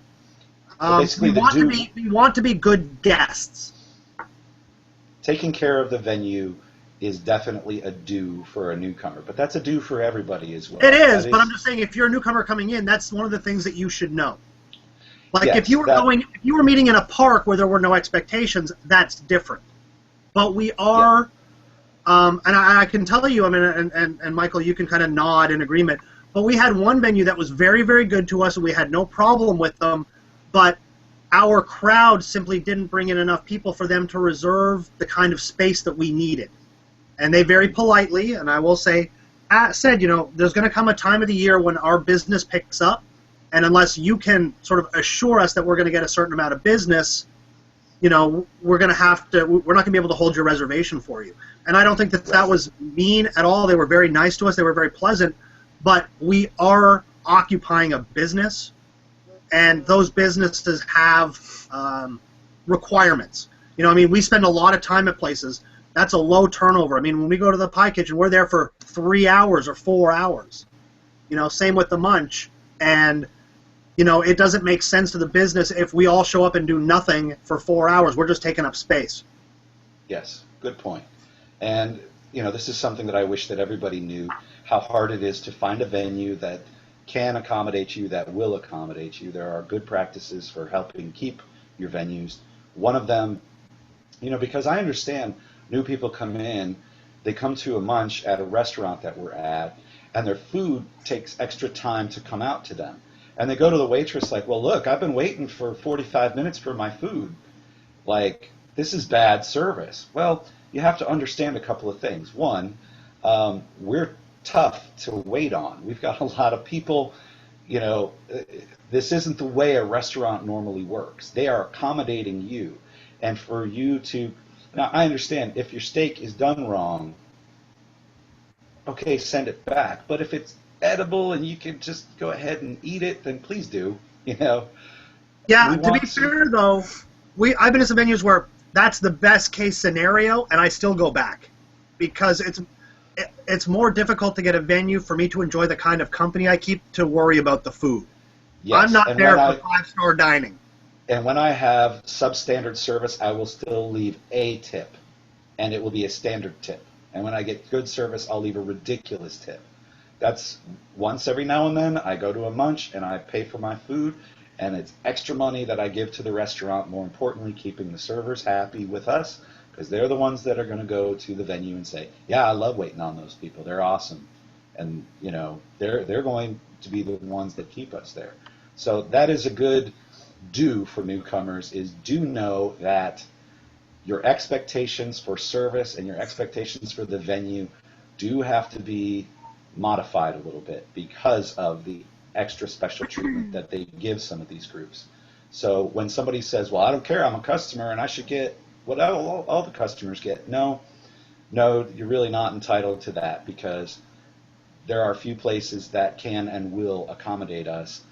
We want to be good guests. Taking care of the venue is definitely a do for a newcomer, but that's a do for everybody as well. It is, but I'm just saying, if you're a newcomer coming in, that's one of the things that you should know. Like, yes, if you were meeting in a park where there were no expectations, that's different. But we are, and I can tell you, I mean, and Michael, you can kind of nod in agreement, but we had one venue that was very, very good to us, and we had no problem with them, but our crowd simply didn't bring in enough people for them to reserve the kind of space that we needed. And they very politely, and I will say, said, there's going to come a time of the year when our business picks up, and unless you can sort of assure us that we're going to get a certain amount of business, we're not going to be able to hold your reservation for you. And I don't think that was mean at all. They were very nice to us. They were very pleasant. But we are occupying a business, and those businesses have requirements. We spend a lot of time at places. That's a low turnover. I mean, when we go to the pie kitchen, we're there for 3 hours or 4 hours. Same with the munch. And, it doesn't make sense to the business if we all show up and do nothing for 4 hours. We're just taking up space. Yes, good point. And, this is something that I wish that everybody knew, how hard it is to find a venue that can accommodate you, that will accommodate you. There are good practices for helping keep your venues. One of them, because I understand new people come in, they come to a munch at a restaurant that we're at, and their food takes extra time to come out to them. And they go to the waitress like, well, look, I've been waiting for 45 minutes for my food. Like, this is bad service. Well, you have to understand a couple of things. One, we're tough to wait on. We've got a lot of people, this isn't the way a restaurant normally works. They are accommodating you. And for you to, now I understand if your steak is done wrong, okay, send it back. But if it's edible and you can just go ahead and eat it, then please do, Yeah, to be fair though, I've been to some venues where that's the best case scenario, and I still go back because it's more difficult to get a venue for me to enjoy the kind of company I keep to worry about the food. Yes, I'm not there for 5-star dining. And when I have substandard service, I will still leave a tip, and it will be a standard tip. And when I get good service, I'll leave a ridiculous tip. That's once every now and then. I go to a munch, and I pay for my food, and it's extra money that I give to the restaurant, more importantly, keeping the servers happy with us, because they're the ones that are going to go to the venue and say, yeah, I love waiting on those people. They're awesome. And, they're going to be the ones that keep us there. So that is a good do for newcomers, is do know that your expectations for service and your expectations for the venue do have to be modified a little bit because of the extra special treatment that they give some of these groups. So when somebody says, well, I don't care, I'm a customer and I should get what all the customers get. No, you're really not entitled to that, because there are a few places that can and will accommodate us.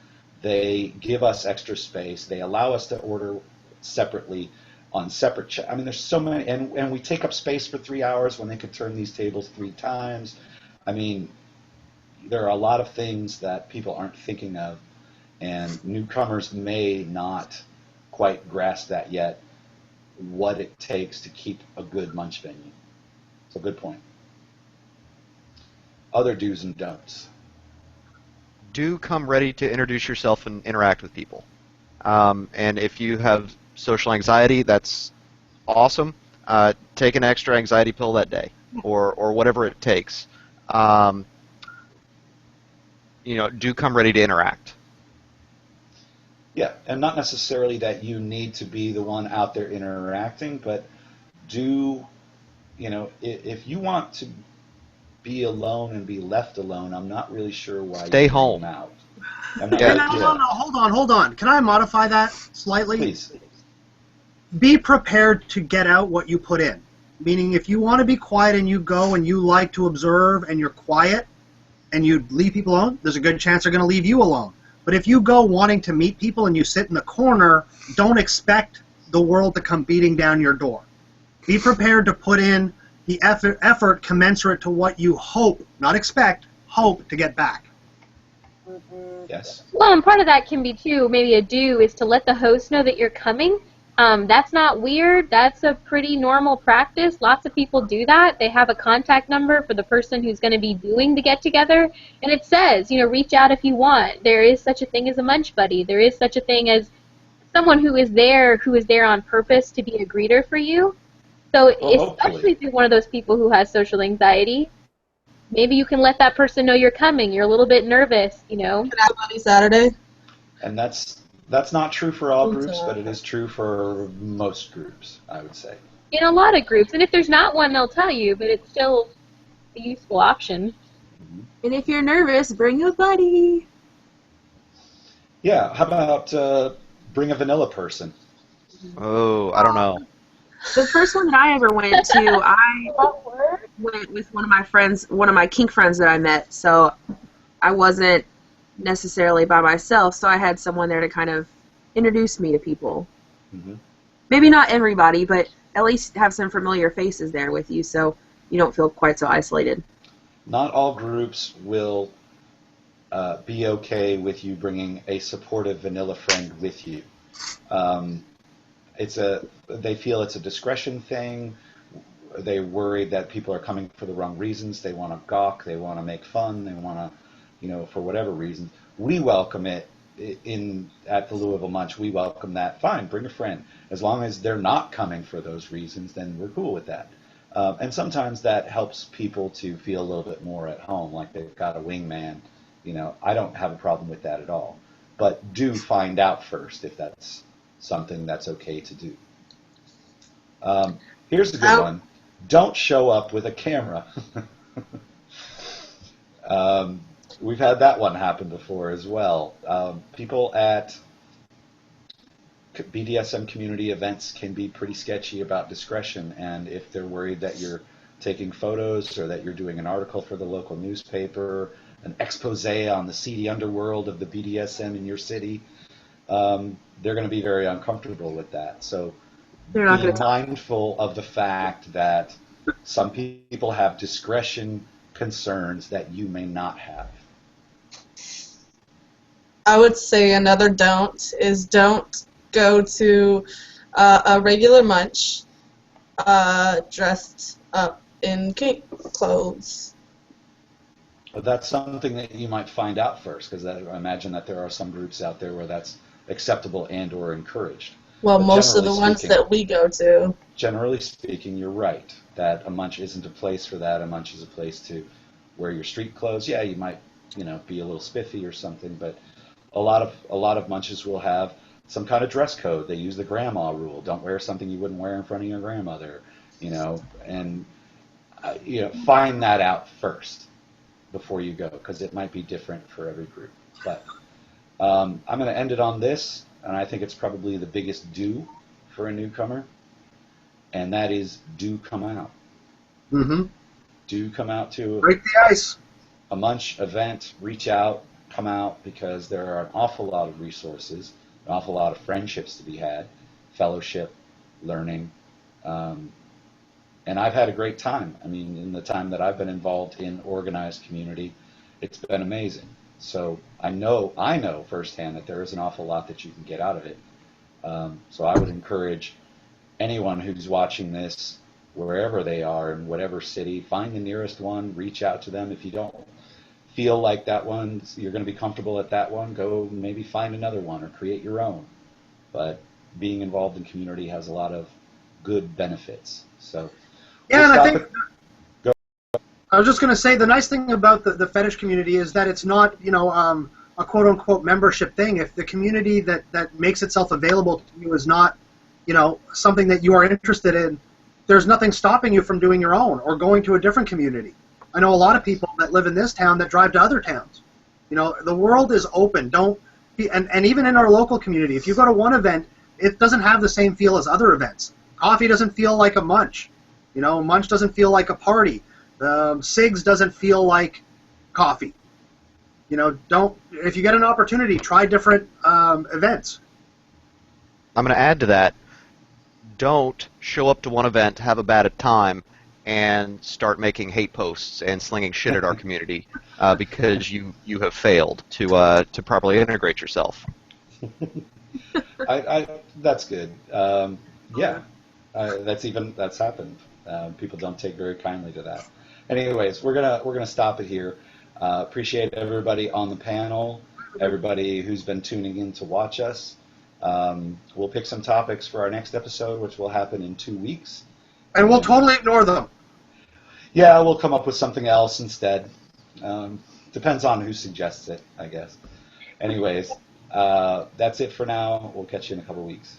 They give us extra space. They allow us to order separately on separate I mean, there's so many, and we take up space for 3 hours when they could turn these tables 3 times. I mean, there are a lot of things that people aren't thinking of. And newcomers may not quite grasp that yet, what it takes to keep a good munch venue. It's a good point. Other do's and don'ts. Do come ready to introduce yourself and interact with people. And if you have social anxiety, that's awesome. Take an extra anxiety pill that day, or whatever it takes. Do come ready to interact. Yeah, and not necessarily that you need to be the one out there interacting, but if you want to be alone and be left alone, I'm not really sure why Stay you home. bring them out. Hold on. Can I modify that slightly? Please. Be prepared to get out what you put in. Meaning, if you want to be quiet and you go and you like to observe and you're quiet and you leave people alone, there's a good chance they're going to leave you alone. But if you go wanting to meet people and you sit in the corner, don't expect the world to come beating down your door. Be prepared to put in the effort commensurate to what you hope, not expect, hope to get back. Yes. Well, and part of that can be, too, maybe a do, is to let the host know that you're coming. That's not weird. That's a pretty normal practice. Lots of people do that. They have a contact number for the person who's going to be doing the get-together, and it says, reach out if you want. There is such a thing as a munch buddy. There is such a thing as someone who is there on purpose to be a greeter for you. So especially if you're one of those people who has social anxiety, maybe you can let that person know you're coming. You're a little bit nervous, Can I have money Saturday? And that's not true for all groups, but it is true for most groups, I would say. In a lot of groups. And if there's not one, they'll tell you, but it's still a useful option. And if you're nervous, bring a buddy. Yeah, how about bring a vanilla person? Oh, I don't know. The first one that I ever went to, I went with one of my friends, one of my kink friends that I met, so I wasn't necessarily by myself, so I had someone there to kind of introduce me to people. Mm-hmm. Maybe not everybody, but at least have some familiar faces there with you so you don't feel quite so isolated. Not all groups will be okay with you bringing a supportive vanilla friend with you. They feel it's a discretion thing. They're worried that people are coming for the wrong reasons. They want to gawk. They want to make fun. They want to, for whatever reason. We welcome it at the Louisville Munch. We welcome that. Fine, bring a friend. As long as they're not coming for those reasons, then we're cool with that. And sometimes that helps people to feel a little bit more at home, like they've got a wingman. I don't have a problem with that at all. But do find out first if that's something that's okay to do. Here's a good one. Don't show up with a camera. We've had that one happen before as well. People at BDSM community events can be pretty sketchy about discretion, and if they're worried that you're taking photos or that you're doing an article for the local newspaper, an expose on the seedy underworld of the BDSM in your city, they're going to be very uncomfortable with that. So be mindful of the fact that some people have discretion concerns that you may not have. I would say another don't is don't go to a regular munch dressed up in kink clothes. But that's something that you might find out first, because I imagine that there are some groups out there where that's acceptable and or encouraged. Well, but most of the ones that we go to. Generally speaking, you're right, that a munch isn't a place for that. A munch is a place to wear your street clothes. Yeah, you might, be a little spiffy or something, but a lot of munches will have some kind of dress code. They use the grandma rule. Don't wear something you wouldn't wear in front of your grandmother, and find that out first before you go, because it might be different for every group. But I'm going to end it on this, and I think it's probably the biggest do for a newcomer, and that is do come out. Mm-hmm. Do come out to break the ice. A munch event. Reach out, come out, because there are an awful lot of resources, an awful lot of friendships to be had, fellowship, learning, and I've had a great time. I mean, in the time that I've been involved in organized community, it's been amazing. So I know firsthand that there is an awful lot that you can get out of it. So I would encourage anyone who's watching this, wherever they are in whatever city, find the nearest one, reach out to them. If you don't feel like that one, you're going to be comfortable at that one, go maybe find another one or create your own. But being involved in community has a lot of good benefits. So Yeah, we'll and I stop think it. Go. I was just going to say the nice thing about the fetish community is that it's not, a quote-unquote membership thing. If the community that makes itself available to you is not, something that you are interested in, there's nothing stopping you from doing your own or going to a different community. I know a lot of people that live in this town that drive to other towns. The world is open. Don't be, and even in our local community, if you go to one event, it doesn't have the same feel as other events. Coffee doesn't feel like a munch. Munch doesn't feel like a party. SIGs doesn't feel like coffee. If you get an opportunity, try different events. I'm going to add to that. Don't show up to one event, have a bad time, and start making hate posts and slinging shit at our community because you have failed to properly integrate yourself. That's good. Yeah, that's happened. People don't take very kindly to that. Anyways, we're gonna stop it here. Appreciate everybody on the panel, everybody who's been tuning in to watch us. We'll pick some topics for our next episode, which will happen in 2 weeks. And we'll totally ignore them. Yeah, we'll come up with something else instead. Depends on who suggests it, I guess. Anyways, that's it for now. We'll catch you in a couple weeks.